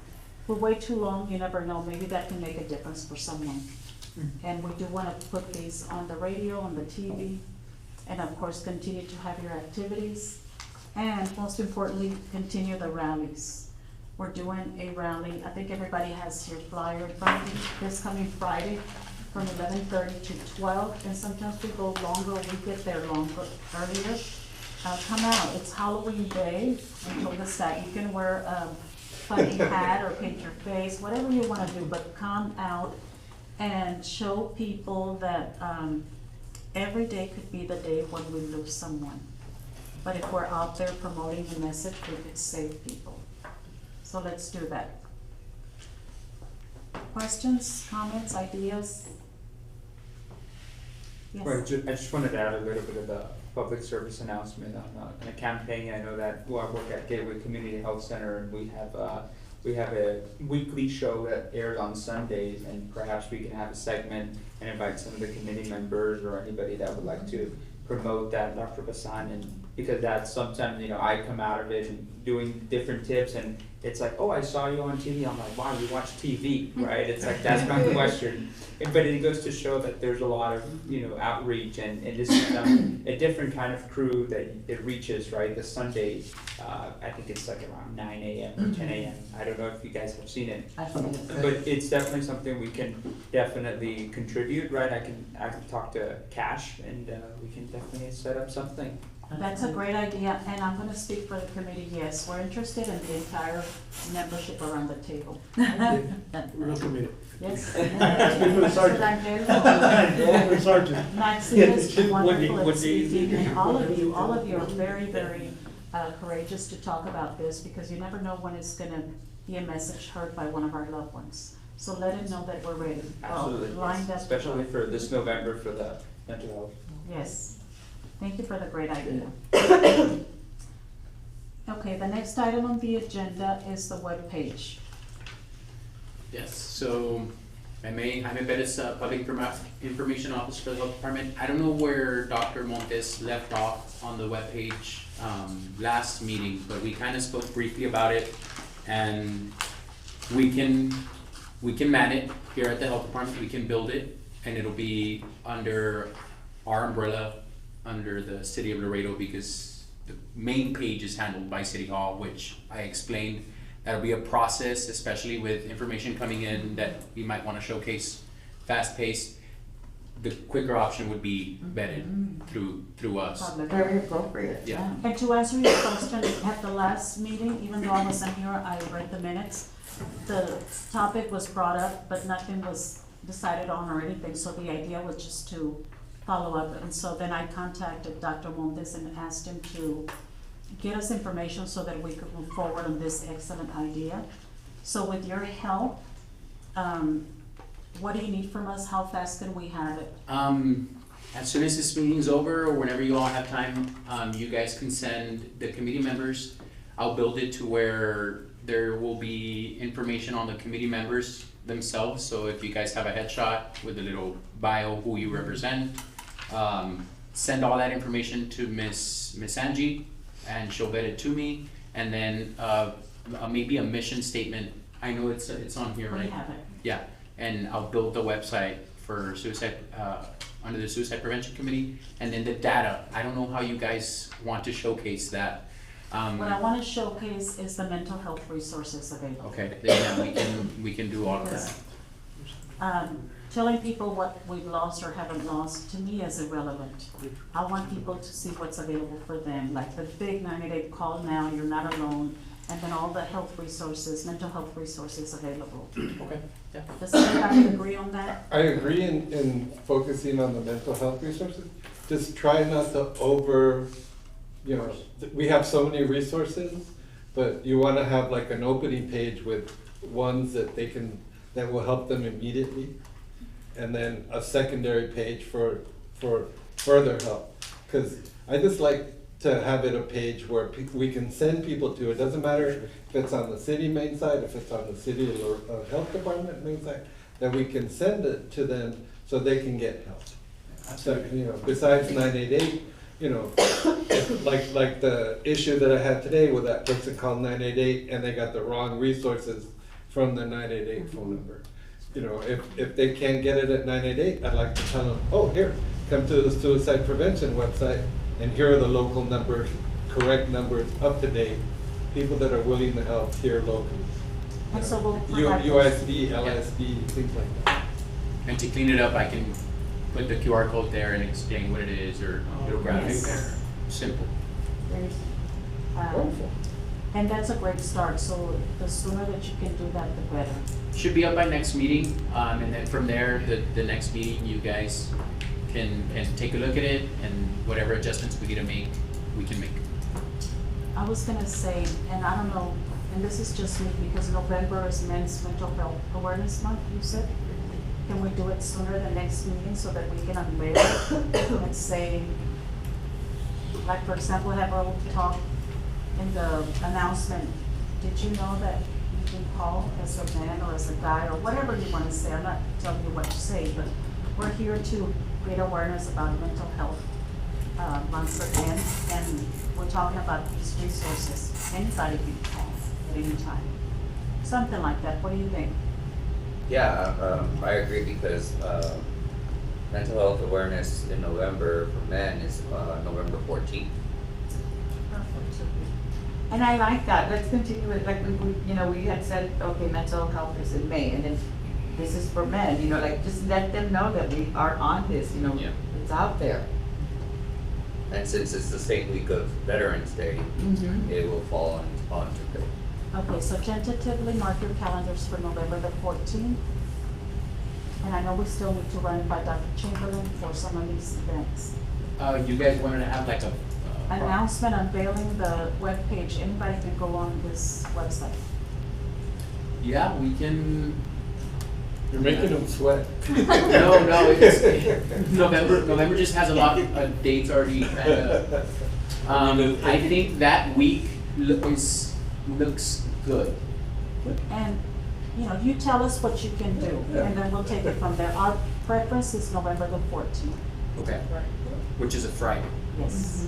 for way too long, you never know, maybe that can make a difference for someone. And we do wanna put these on the radio, on the TV, and of course, continue to have your activities. And most importantly, continue the rallies. We're doing a rally, I think everybody has your flyer in front of you, this coming Friday from 11:30 to 12, and sometimes we go longer, we get there earlier. Come out, it's Halloween Day, I told us that, you can wear a funny hat or paint your face, whatever you wanna do, but come out and show people that, every day could be the day when we lose someone. But if we're out there promoting the message, we could save people. So let's do that. Questions, comments, ideas? Yes. Right, I just wanted to add a little bit of the public service announcement on a campaign. I know that, well, I work at Gateway Community Health Center, and we have a weekly show that airs on Sundays, and perhaps we can have a segment and invite some of the committee members or anybody that would like to promote that, Dr. Bassan, and because that's sometimes, you know, I come out of it and doing different tips, and it's like, oh, I saw you on TV. I'm like, wow, you watch TV, right? It's like, that's my question. But it goes to show that there's a lot of, you know, outreach, and this is a different kind of crew that it reaches, right? The Sunday, I think it's like around 9 a.m. or 10 a.m. I don't know if you guys have seen it. I've seen it. But it's definitely something we can definitely contribute, right? I can talk to Cash, and we can definitely set up something. That's a great idea, and I'm gonna speak for the committee, yes, we're interested in the entire membership around the table. Real committed. Yes. Speak for the sergeant. Mr. For the sergeant. Maxine is wonderful at What do you speaking, think? and all of you are very, very courageous to talk about this, because you never know when it's gonna be a message heard by one of our loved ones. So let him know that we're ready. Absolutely, Lined up. especially for this November for the mental health. Yes, thank you for the great idea. Okay, the next item on the agenda is the webpage. Yes, so I'm Bettis, Public Information Officer for the Health Department. I don't know where Dr. Montes left off on the webpage last meeting, but we kind of spoke briefly about it, and we can man it here at the Health Department. We can build it, and it'll be under our umbrella, under the City of Laredo, because the main page is handled by City Hall, which I explained. That'll be a process, especially with information coming in that we might want to showcase fast-paced. The quicker option would be vetted through us. Very appropriate. Yeah. And to answer your question, at the last meeting, even though I wasn't here, I read the minutes. The topic was brought up, but nothing was decided on or anything, so the idea was just to follow up. And so then I contacted Dr. Montes and asked him to get us information so that we could move forward on this excellent idea. So with your help, what do you need from us? How fast can we have it? As soon as this meeting's over, or whenever you all have time, you guys can send the committee members. I'll build it to where there will be information on the committee members themselves. So if you guys have a headshot with a little bio, who you represent, send all that information to Miss Angie, and she'll vet it to me. And then maybe a mission statement. I know it's on here, right? We have it. Yeah, and I'll build the website for suicide, under the Suicide Prevention Committee, and then the data. I don't know how you guys want to showcase that. What I wanna showcase is the mental health resources available. Okay, then yeah, we can do all of that. Telling people what we've lost or haven't lost, to me, is irrelevant. I want people to see what's available for them, like the big 98 call now, you're not alone, and then all the health resources, mental health resources available. Okay, yeah. Does everybody agree on that? I agree in focusing on the mental health resources. Just try not to we have so many resources, but you wanna have like an opening page with ones that that will help them immediately. And then a secondary page for further help. Cause I just like to have it a page where we can send people to. It doesn't matter if it's on the city main site, if it's on the city or health department main site, that we can send it to them so they can get help. So, besides 988, like the issue that I had today with that person called 988 and they got the wrong resources from the 988 phone number. If they can't get it at 988, I'd like to tell them, oh, here, come to the suicide prevention website, and here are the local numbers, correct numbers, up to date, people that are willing to help here locally. And so we'll provide USD, LSD, things like that. And to clean it up, I can put the QR code there and explain what it is, or it'll graphic Yes. there. Simple. Wonderful. And that's a great start, so the sooner that you can do that, the better. Should be up by next meeting, and then from there, the next meeting, you guys can take a look at it, and whatever adjustments we need to make, we can make. I was gonna say, and I don't know, and this is just me, because November is Men's Mental Health Awareness Month, you said? Can we do it sooner than next meeting so that we can unveil it and say, like, for example, have a talk in the announcement, did you know that you can call as a man or as a guy, or whatever you wanna say, I'm not telling you what to say, but we're here to create awareness about mental health months again, and we're talking about these resources. Anybody can call at any time. Something like that, what do you think? Yeah, I agree because mental health awareness in November for men is November 14th. And I like that, let's continue it, like we had said, okay, mental health is in May, and then this is for men, like just let them know that we are on this, Yeah. it's out there. And since it's the same week of Veterans Day, it will fall onto May. Okay, so tentatively mark your calendars for November the 14th. And I know we still need to run it by Dr. Chamberlain for some of these events. You guys wanted to have like a Announcement unveiling the webpage, anybody can go on this website. Yeah, we can. You're making them sweat. No, it's November just has a lot of dates already. I think that week looks good. And, you tell us what you can do, and then we'll take it from there. Our preference is November the 14th. Okay. Which is a Friday. Yes.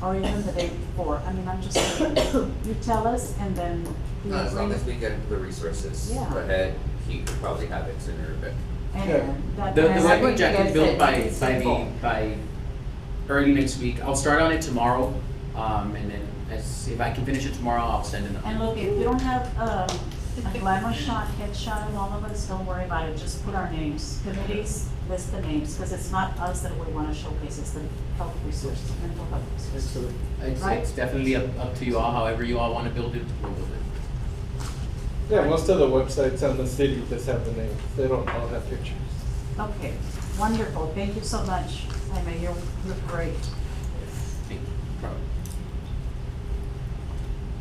Or even the day before. I mean, I'm just saying, you tell us, and then we As long agree. as we get the resources Yeah. ahead, he could probably have it sooner, but And that. The and webpage I you can guys build said, by early next week. I'll start on it tomorrow, and then if I can finish it tomorrow, I'll send it. And look, if you don't have a glamour shot, headshot of all of us, don't worry about it, just put our names. Committees, list the names, because it's not us that we want to showcase, it's the health resources, mental health resources. Right. It's definitely up to you all, however you all want to build it, we'll build it. Yeah, most of the websites on the city just have the names. They don't all have pictures. Okay, wonderful, thank you so much, Jaime, you're great. Thank you.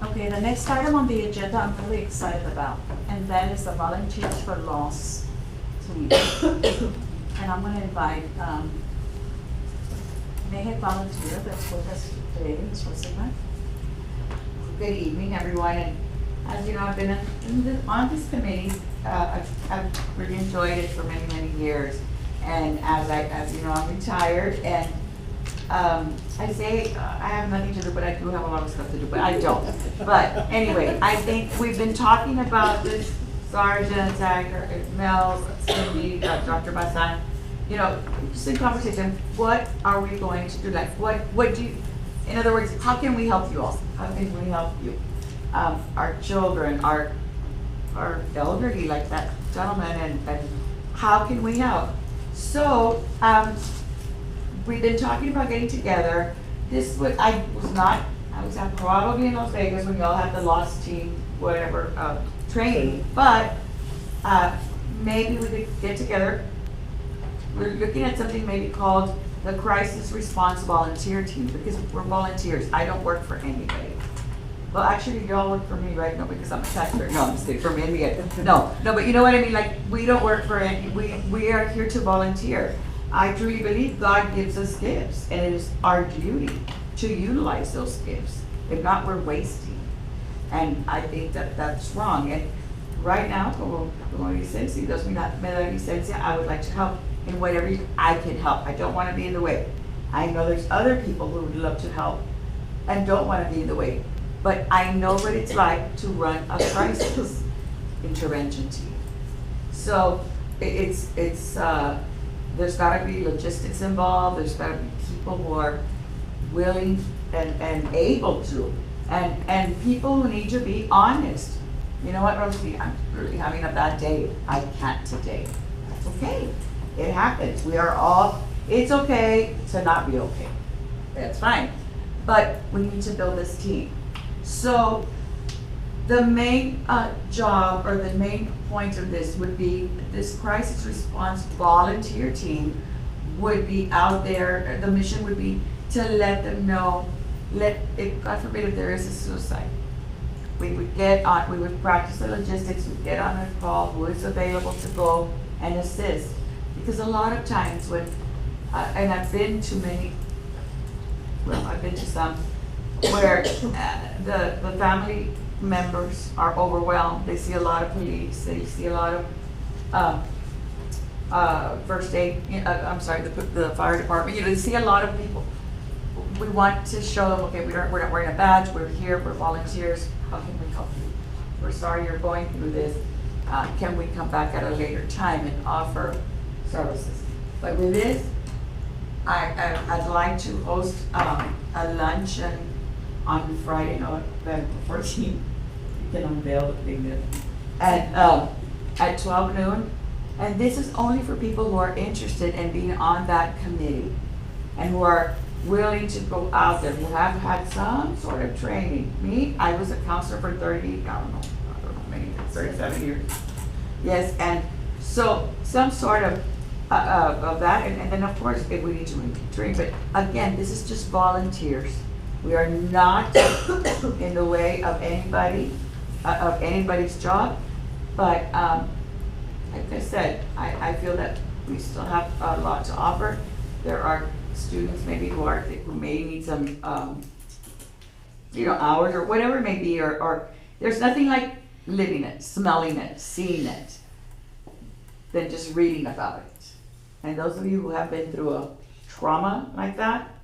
Okay, the next item on the agenda I'm really excited about, and that is the Volunteers for Loss Suite. And I'm gonna invite, Megan volunteer that's with us today, Ms. Rosigan. Good evening, everyone, and as you know, I've been on this committee, I've really enjoyed it for many, many years. And as you know, I'm retired, and I say I have nothing to do, but I do have a lot of stuff to do, but I don't. But anyway, I think we've been talking about this, Sergeant, Mel, Cindy, Dr. Basan, you know, just in conversation, what are we going to do? Like, what do you, in other words, how can we help you all? How can we help you? Our children, our elderly, like that gentleman, and how can we help? So, we've been talking about getting together. I was probably in Las Vegas when y'all had the Lost Team, whatever, training, but, maybe we could get together. We're looking at something maybe called the Crisis Response Volunteer Team, because we're volunteers. I don't work for anybody. Well, actually, y'all work for me, right? No, because I'm a taxpayer. No, I'm just kidding, for me, no, but you know what I mean? Like, we don't work for any, we are here to volunteer. I truly believe God gives us gifts, and it is our duty to utilize those gifts. If not, we're wasting. And I think that that's wrong. And right now, como dice, si Dios me da licencia, I would like to help in whatever I can help. I don't want to be in the way. I know there's other people who would love to help and don't want to be in the way. But I know what it's like to run a crisis intervention team. So it's there's got to be logistics involved. There's got to be people who are willing and able to, and people who need to be honest. You know what, Rosie? I'm really having a bad day. I can't today. That's okay. It happens. We are all. It's okay to not be okay. That's fine. But we need to build this team. So the main job, or the main point of this would be, this crisis response volunteer team would be out there. The mission would be to let them know, if God forbid if there is a suicide, we would practice the logistics, we'd get on a call, who is available to go and assist. Because a lot of times when, and I've been to many, well, I've been to some, where the family members are overwhelmed. They see a lot of police, they see a lot of first aid, the fire department, they see a lot of people. We want to show them, okay, we're not wearing a badge, we're here, we're volunteers, how can we help you? We're sorry you're going through this. Can we come back at a later time and offer services? But with this, I'd like to host a luncheon on Friday, November 14th. You can unveil the thing there. At 12 noon. And this is only for people who are interested in being on that committee and who are willing to go out there, who have had some sort of training. Me, I was a counselor for 37 years. Yes, and so some sort of that, and then of course if we need to train, but again, this is just volunteers. We are not in the way of anybody, of anybody's job, but like I said, I feel that we still have a lot to offer. There are students maybe who may need some hours or whatever it may be, or there's nothing like living it, smelling it, seeing it, than just reading about it. And those of you who have been through a trauma like that,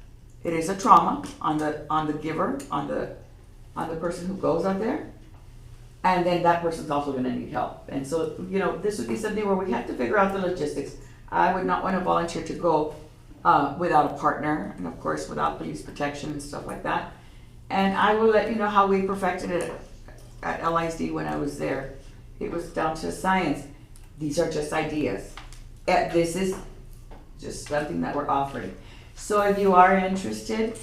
it is a trauma on the giver, on the person who goes out there, and then that person's also going to need help. And so, this would be something where we have to figure out the logistics. I would not want to volunteer to go without a partner, and of course without police protection and stuff like that. And I will let you know how we perfected it at LISD when I was there. It was down to science. These are just ideas. This is just something that we're offering. So if you are interested,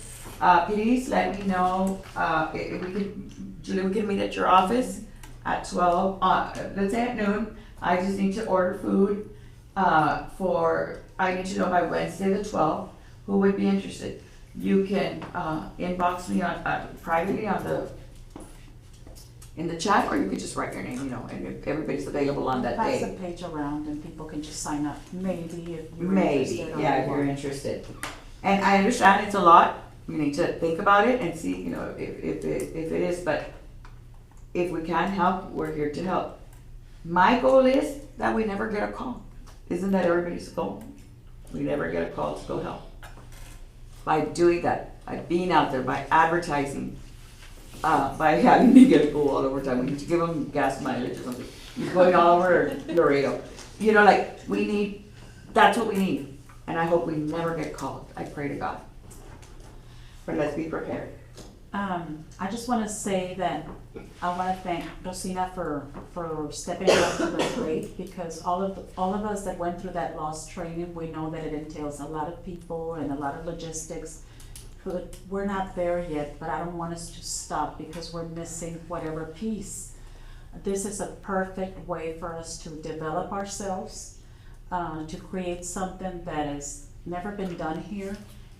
please let me know. Julie, we can meet at your office at 12, let's say at noon. I just need to order food I need to know by Wednesday the 12th who would be interested. You can inbox me privately in the chat, or you could just write your name, and if everybody's available on that day. Pass the page around and people can just sign up, maybe if you're interested. If you're interested. And I understand it's a lot. You need to think about it and see, if it is, but if we can help, we're here to help. My goal is that we never get a call. Isn't that everybody's goal? We never get a call to go help. By doing that, by being out there, by advertising, by having me get a call all over time. We need to give them gas mileage or something. You're going all over Laredo. We need, that's what we need. And I hope we never get called, I pray to God. But let's be prepared. I just want to say that I want to thank Rosina for stepping up to the plate, because all of us that went through that loss training, we know that it entails a lot of people and a lot of logistics. We're not there yet, but I don't want us to stop because we're missing whatever piece. This is a perfect way for us to develop ourselves, to create something that has never been done here.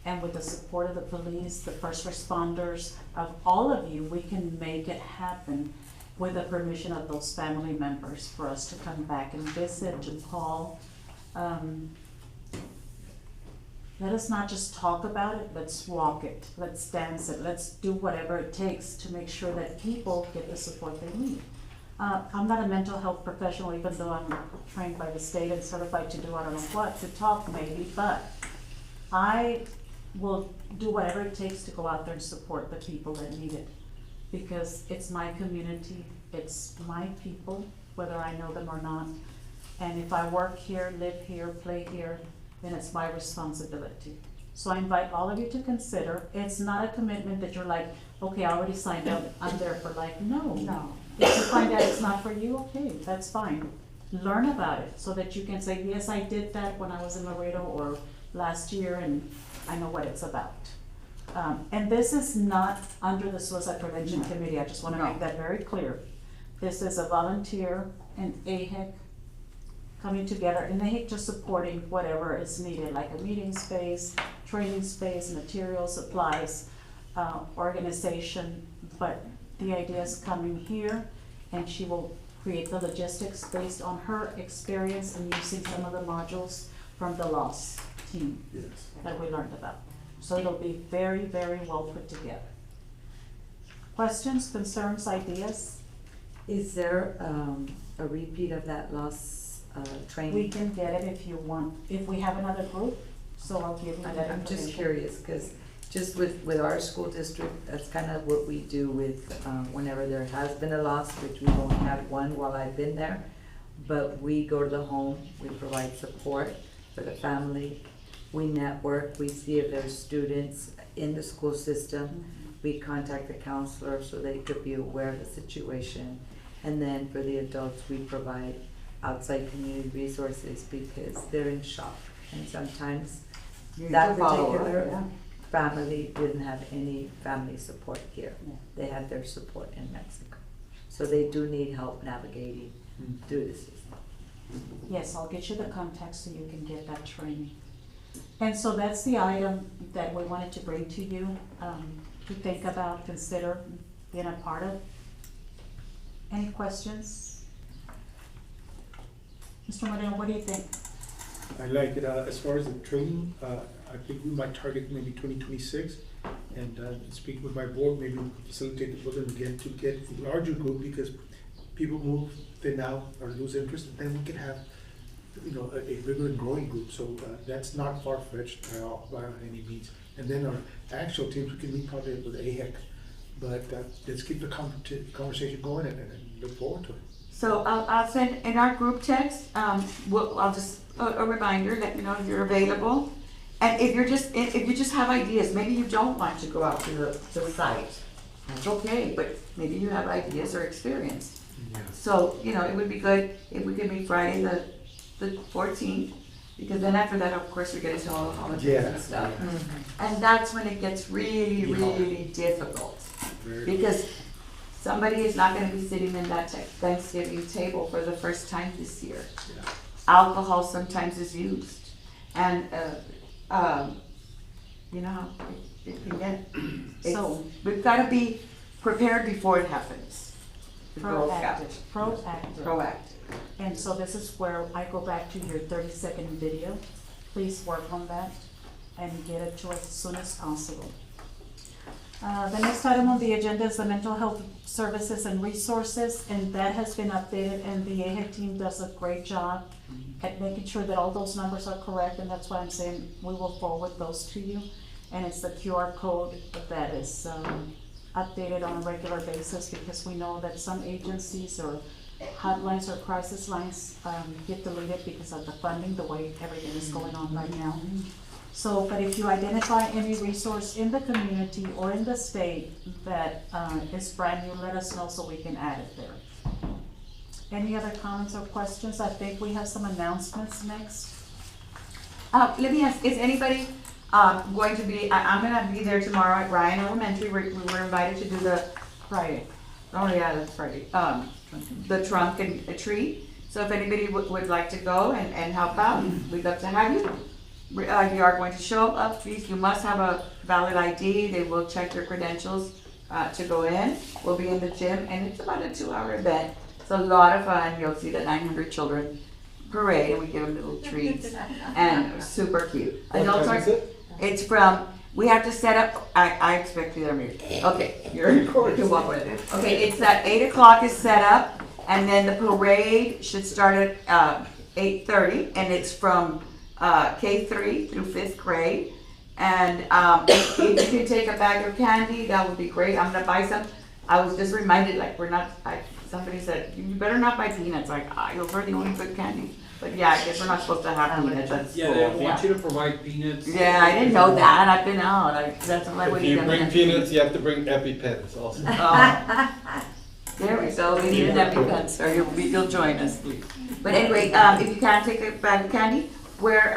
And with the support of the police, the first responders, of all of you, we can make it happen with the permission of those family members for us to come back and visit, to call. Let us not just talk about it, let's walk it, let's dance it, let's do whatever it takes to make sure that people get the support they need. I'm not a mental health professional, even though I'm trained by the state and certified to do I don't know what, to talk maybe, but I will do whatever it takes to go out there and support the people that need it. Because it's my community, it's my people, whether I know them or not. And if I work here, live here, play here, then it's my responsibility. So I invite all of you to consider, it's not a commitment that you're like, okay, I already signed up, I'm there for life. No. If you find out it's not for you, okay, that's fine. Learn about it so that you can say, yes, I did that when I was in Laredo or last year, and I know what it's about. And this is not under the Suicide Prevention Committee. I just want to make that very clear. This is a volunteer and AHEC coming together, and AHEC just supporting whatever is needed, like a meeting space, training space, materials, supplies, organization. But the idea is coming here, and she will create the logistics based on her experience and using some of the modules from the LOS team that we learned about. So it'll be very, very well put together. Questions, concerns, ideas? Is there a repeat of that loss training? We can get it if you want, if we have another group, so I'll give you that information. I'm just curious, because just with our school district, that's kind of what we do with whenever there has been a loss, which we've only had one while I've been there. But we go to the home, we provide support for the family. We network, we see if there's students in the school system. We contact the counselor so they could be aware of the situation. And then for the adults, we provide outside community resources because they're in shock. And sometimes that particular family didn't have any family support here. They had their support in Mexico. So they do need help navigating through the system. Yes, I'll get you the contacts so you can get that training. And so that's the item that we wanted to bring to you, to think about, consider being a part of. Any questions? Mr. Moreno, what do you think? I like it. As far as the training, I think we might target maybe 2026, and speak with my board, maybe we can facilitate it with them again to get a larger group, because people move thin out or lose interest, and then we can have, you know, a bigger and growing group. So that's not far-fetched by any means. And then our actual teams, we can meet probably with AHEC, but let's keep the conversation going and look forward to it. So I'll send in our group text, I'll just, a reminder, let me know if you're available. And if you just have ideas, maybe you don't want to go out to the site, that's okay, but maybe you have ideas or experience. Yeah. So, you know, it would be good if we could meet Friday the 14th, because then after that, of course, we get into all the holidays and stuff. And that's when it gets really, really difficult. Because somebody is not gonna be sitting in that Thanksgiving table for the first time this year. Yeah. Alcohol sometimes is used. And, you know, it can get, so we've gotta be prepared before it happens. Proactive. And so this is where I go back to your 30-second video. Please work on that and get it to us as soon as possible. The next item on the agenda is the mental health services and resources, and that has been updated, and the AHEC team does a great job at making sure that all those numbers are correct, and that's why I'm saying we will forward those to you. And it's the QR code that is updated on a regular basis, because we know that some agencies or hotlines or crisis lines, get deleted because of the funding, the way everything is going on right now. So, but if you identify any resource in the community or in the state that, is brand new, let us know so we can add it there. Any other comments or questions? I think we have some announcements next. Let me ask, is anybody, going to be, I'm gonna be there tomorrow at Ryan Elementary, we were invited to do the Friday. Oh, yeah, that's Friday. The trunk and a tree. So if anybody would like to go and help out, we'd love to have you. You are going to show up, please. You must have a valid ID. They will check your credentials to go in. We'll be in the gym, and it's about a 2-hour event. It's a lot of fun. You'll see the 900 children parade, and we give them little treats, and super cute. Adults are. It's from. We have to set up. I expect you there. Okay, you can walk with it. Okay, it's at 8 o'clock is set up, and then the parade should start at 8:30, and it's from K3 through 5th grade. And if you can take a bag of candy, that would be great. I'm gonna buy some. I was just reminded, like, somebody said, you better not buy peanuts. Like, those are the only good candy. But yeah, I guess we're not supposed to have peanuts. That's Yeah, they want you to provide peanuts. Yeah, I didn't know that. I've been out. That's like If what you bring peanuts, you have to bring EpiPens also. There we go. We need an EpiPen, sir. You'll join us, please. But anyway, if you can take a bag of candy, wear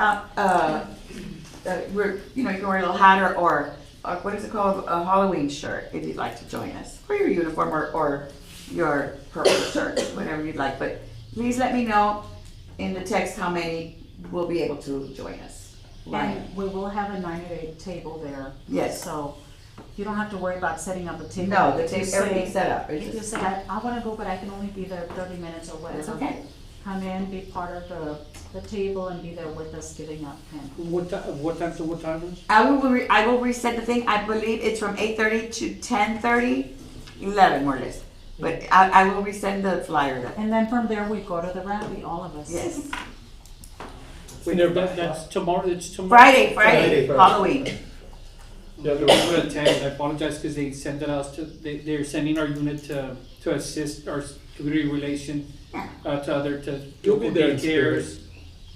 you can wear a little hat or what is it called, a Halloween shirt if you'd like to join us, or your uniform or your purple shirt, whatever you'd like. But please let me know in the text how many will be able to join us. And we will have a 9-8 table there. Yes. So you don't have to worry about setting up a table. No, the If you table, say- everything's set up. If you say, I wanna go, but I can only be there 30 minutes or whatever. That's okay. Come in, be part of the table and be there with us giving out candy. What time to what time is? I will reset the thing. I believe it's from 8:30 to 10:30, 11 more or less. But I will resend the flyer. And then from there, we go to the rally, all of us. Yes. Wait, that's tomorrow, it's tomorrow. Friday, Halloween. Yeah, we will attend. I apologize because they sent it out they're sending our unit to assist our community relation to You'll be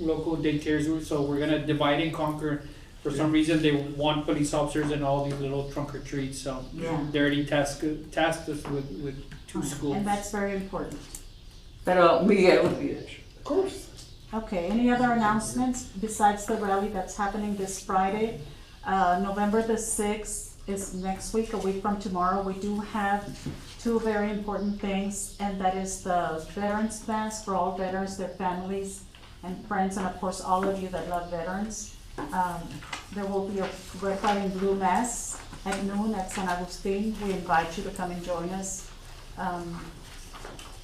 local there in daycares, so we're gonna divide and conquer. For some reason, they want police officers and all these little trunk or treats, so Yeah. they already tasked us with 2 schools. And that's very important. Pero Miguel will be there. Of course. Okay, any other announcements besides the rally that's happening this Friday? November the 6th is next week, a week from tomorrow. We do have 2 very important things, and that is the Veterans Mass for all veterans, their families and friends, and of course, all of you that love veterans. There will be a red, white, and blue mass at noon at San Agustin. We invite you to come and join us.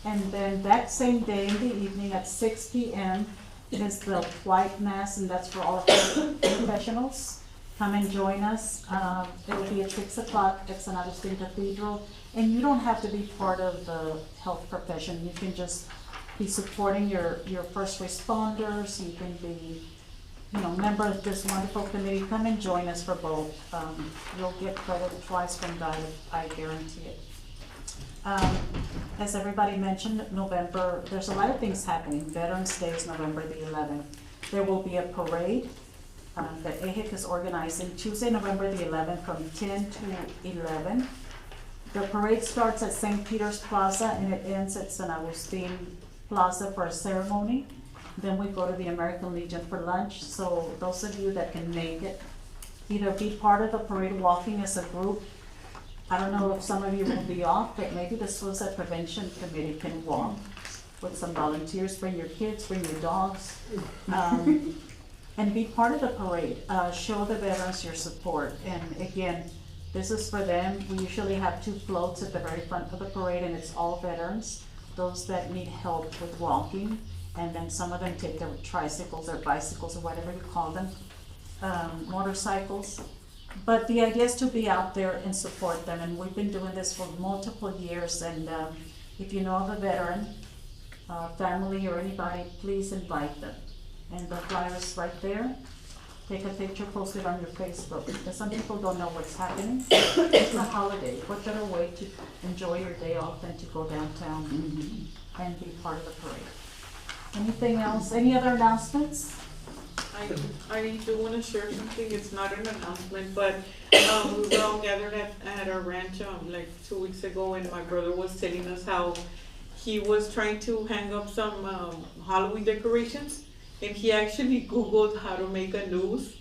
And then that same day in the evening at 6 p.m. is the white mass, and that's for all of the professionals. Come and join us. It will be at 6 o'clock at San Agustin Cathedral. And you don't have to be part of the health profession. You can just be supporting your first responders. You can be, member of this wonderful committee. Come and join us for both. You'll get credit twice from God, I guarantee it. As everybody mentioned, November, there's a lot of things happening. Veterans Day is November the 11th. There will be a parade that AHIC is organizing Tuesday, November the 11th from 10 to 11. The parade starts at St. Peter's Plaza and it ends at San Agustin Plaza for a ceremony. Then we go to the American Legion for lunch. So those of you that can make it, either be part of the parade walking as a group. I don't know if some of you will be off, but maybe the Suicide Prevention Committee can walk with some volunteers. Bring your kids, bring your dogs, and be part of the parade. Show the veterans your support. And again, this is for them. We usually have 2 floats at the very front of the parade, and it's all veterans, those that need help with walking. And then some of them take their tricycles or bicycles or whatever you call them, motorcycles. But the idea is to be out there and support them, and we've been doing this for multiple years. And if you know of a veteran, family or anybody, please invite them. And the flyer is right there. Take a picture, post it on your Facebook, because some people don't know what's happening. It's a holiday. What better way to enjoy your day off than to go downtown? and be part of the parade. Anything else? Any other announcements? I do wanna share something, it's not an announcement, but, we were all gathered at our ranch, like 2 weeks ago, and my brother was telling us how he was trying to hang up some, Halloween decorations, and he actually Googled how to make a noose,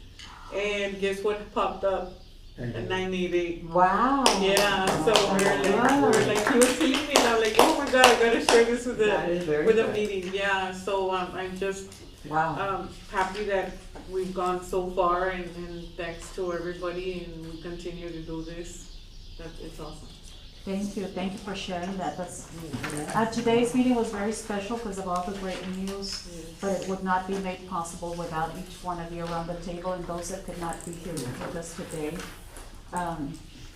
and guess what popped up? A 988. Wow. Yeah, so we're like, he was telling me, and I'm like, oh my god, I gotta share this with That is very the good. meeting, yeah, so, I'm just, Wow. happy that we've gone so far and thanks to everybody and we continue to do this. It's awesome. Thank you for sharing that. Today's meeting was very special because of all the great news, but it would not be made possible without each one of you around the table and those that could not be here with us today.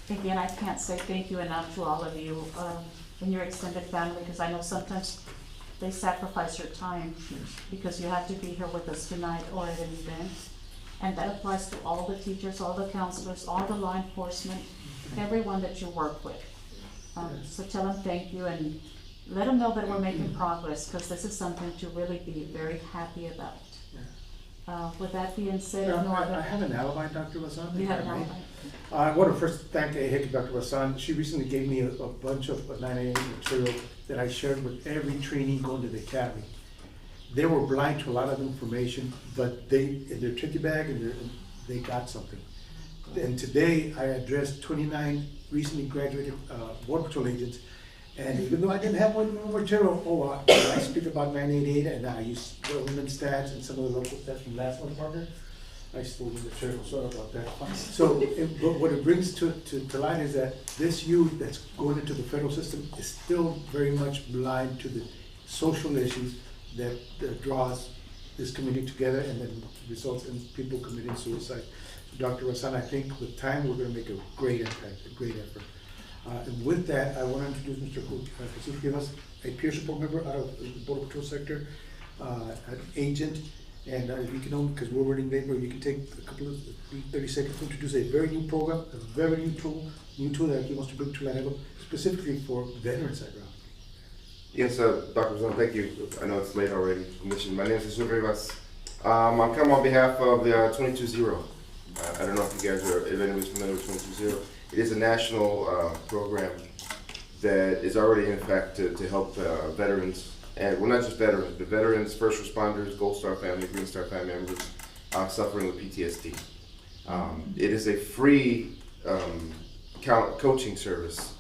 Again, I can't say thank you enough to all of you and your extended family, because I know sometimes they sacrifice your time because you have to be here with us tonight or at an event. And that applies to all the teachers, all the counselors, all the law enforcement, everyone that you work with. So tell them thank you and let them know that we're making progress, because this is something to really be very happy about. With that being said, no I other. have an alibi, Dr. Vasan. You if have I an may. alibi. I want to first thank Dr. Vasan. She recently gave me a bunch of 988 material that I shared with every trainee going to the academy. They were blind to a lot of information, but they, in their tricky bag, and they got something. And today, I addressed 29 recently graduated Border Patrol agents, and even though I didn't have one more material, I speak about 988, and I use the women's stats and some of the local stats from last month, partner. I stole the material, sorry about that. So, but what it brings to light is that this youth that's going into the federal system is still very much blind to the social issues that draws this community together and then results in people committing suicide. Dr. Vasan, I think with time we're going to make a great impact, a great effort. And with that, I want to introduce Mr. Kut to give us a peer support member out of the Border Patrol sector, an agent, and if you can, because we're running late, you can take a couple of 30 seconds to introduce a very new program, a very new tool that he wants to bring to Laredo, specifically for veterans background. Yes, Dr. Vasan, thank you. I know it's late already. Commission. My name is Jesus Rivas. I'm coming on behalf of the 220. I don't know if you guys are, if anybody's familiar with 220. It is a national program that is already in effect to help veterans, and well, not just veterans, but veterans, first responders, Gold Star family, Green Star family members suffering with PTSD. It is a free coaching service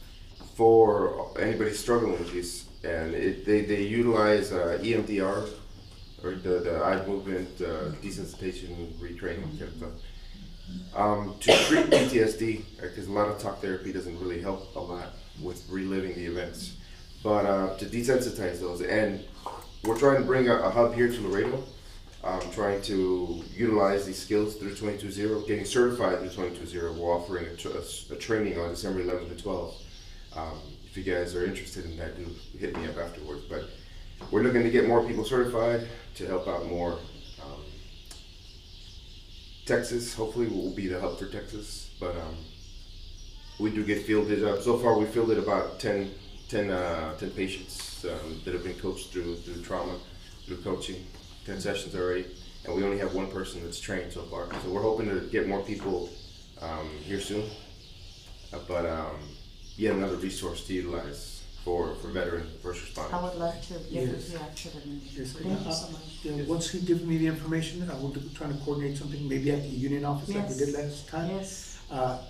for anybody struggling with these, and they utilize EMDR, or the eye movement desensitization retraining kind of stuff. To treat PTSD, because a lot of talk therapy doesn't really help a lot with reliving the events, but to desensitize those. And we're trying to bring a hub here to Laredo, trying to utilize these skills through 220, getting certified through 220. We're offering a training on December 11th to 12th. If you guys are interested in that, do hit me up afterwards. But we're looking to get more people certified to help out more. Texas, hopefully will be the hub for Texas, but we do get fielded. So far we fielded about 10 patients that have been coached through trauma, through coaching, 10 sessions already, and we only have one person that's trained so far. So we're hoping to get more people here soon, but yet another resource to utilize for veteran first responders. I would love to give Yes. you after the meeting. Yes, Thank you so much. once he gives me the information, I will try to coordinate something, maybe at the union office like we did last time. Yes,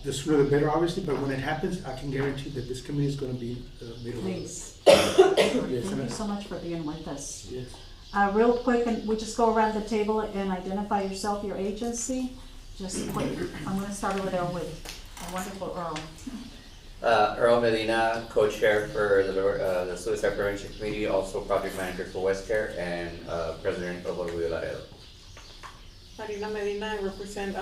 The sooner the better, obviously, but when it happens, I can guarantee that this committee is going to be made aware. please. Yes, Thank you so much for being with us. Yes. Real quick, and we just go around the table and identify yourself, your agency. Just quick. I'm gonna start with Earl with a wonderful Earl. Earl Medina, co-chair for the Suicide Prevention Committee, also project manager for WestCare, and president of Orgullo Laredo. Marina Medina, I represent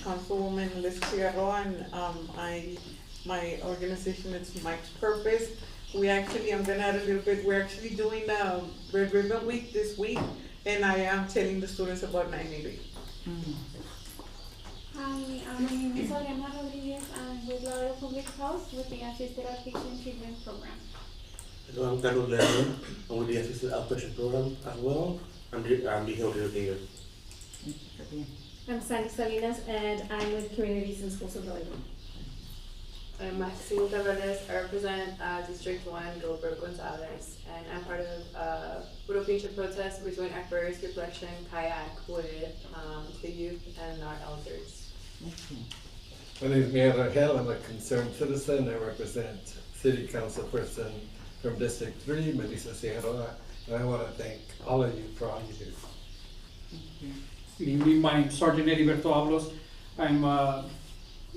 Councilwoman Liz Figueroa, and my organization is Mike's Purpose. We actually, I'm gonna add a little bit, we're actually doing Red Ribbon Week this week, and I am telling the students about 988. Hi, my name is Ariana Rodriguez. I'm with Laredo Public Health with the Assisted Outpatient Treatment Program. I know I'm Carlos Lerner, I'm with the assistant outpatient program as well. I'm the health educator. I'm Sandy Salinas, and I'm with Communities and Schools of Volleyball. I'm Maxine Tavares. I represent District 1, Gilbert Gonzalez, and I'm part of Puro Pinche protest between our first reflection kayak with the youth and our elders. My name is Miguel Rangel. I'm a concerned citizen. I represent City Council person from District 3, Melissa Sierra, and I want to thank all of you for all you do. Good evening, my name's Sergeant Heriberto Avalos. I'm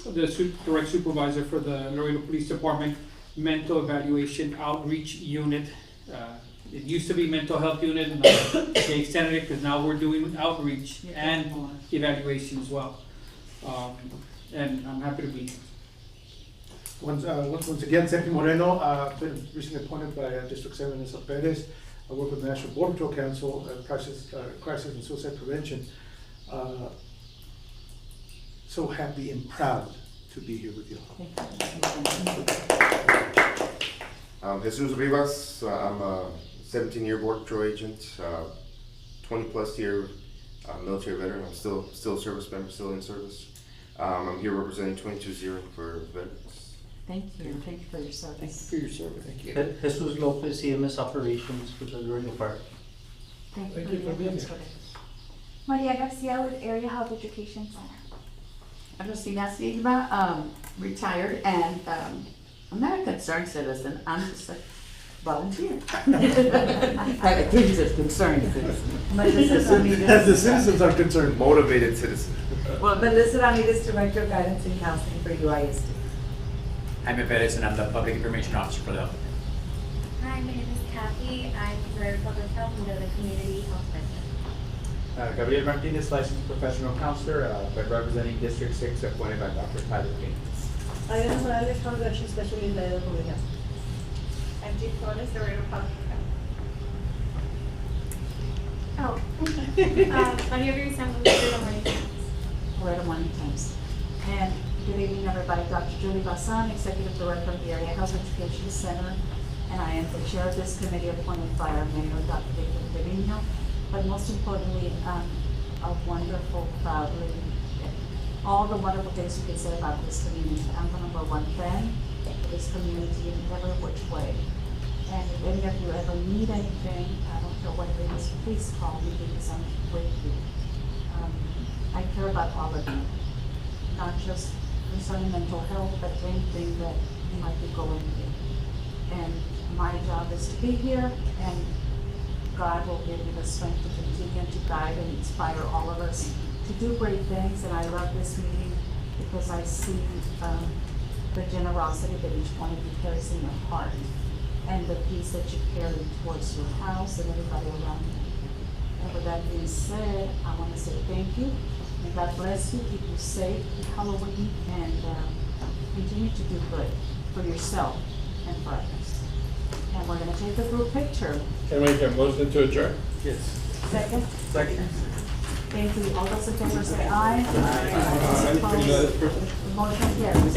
the direct supervisor for the Laredo Police Department Mental Evaluation Outreach Unit. It used to be Mental Health Unit, and they extended it because now we're doing outreach and evaluation as well. And I'm happy to be here. Once again, Sergio Moreno, been recently appointed by District 7 Vanessa Perez. I work with the National Border Patrol Council, Crisis and Suicide Prevention. So happy and proud to be here with you. Jesus Rivas, I'm a 17-year Border Patrol agent, 20+ year military veteran. I'm still a service member, still in service. I'm here representing 22-0 for veterans. Thank you for your service. Thank you for your service. Thank you. Jesus Lopez, CMS Operations for the Laredo Park. Thank Thank you you for being here. Maria Garcia with Area Health Education Center. Rosina Sigma, retired, and I'm not a concerned citizen, I'm just a volunteer. I think it's a concerned citizen. As the citizens are concerned. Motivated citizen. Well, Melissa Ramirez, Director of Guidance and Counseling for UISD. Jaime Perez, and I'm the Public Information Officer for the health. Hi, my name is Kathy. I'm for Public Health under the Community Health Center. Gabriel Martinez, licensed professional counselor, but representing District 6, appointed by Dr. Tyler King. Adriana Morales, Congregation Specialist in Laredo Public Health. I'm Jean Flores, the Laredo Public Health. Oh. Maria Luisa, I'm with Laredo Morning Times. Laredo Morning Times. And good evening, everybody. Dr. Julie Basan, Executive Director of the Area Health Education Center, and I am the chair of this committee appointed by our mayor, Dr. Victor Trevino. But most importantly, a wonderful, proudly, all the wonderful things you can say about this community. I'm the number one fan of this community in every which way. And if any of you ever need anything, I don't care what it is, please call me because I'm with you. I care about all of you, not just concerning mental health, but anything that you might be going through. And my job is to be here, and God will give you the strength to continue to guide and inspire all of us to do great things. And I love this meeting because I see the generosity that each one of you carries in your heart and the peace that you carry towards your house and everybody around you. And with that being said, I want to say thank you. May God bless you, keep you safe, keep Halloween, and continue to do good for yourself and for others. And we're going to take a group picture. Can we get a motion to adjourn? Yes. Second? Second. Thank you. All those in favor say aye. Aye. Opposed? Motion carries.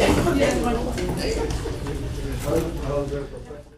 How's your professional?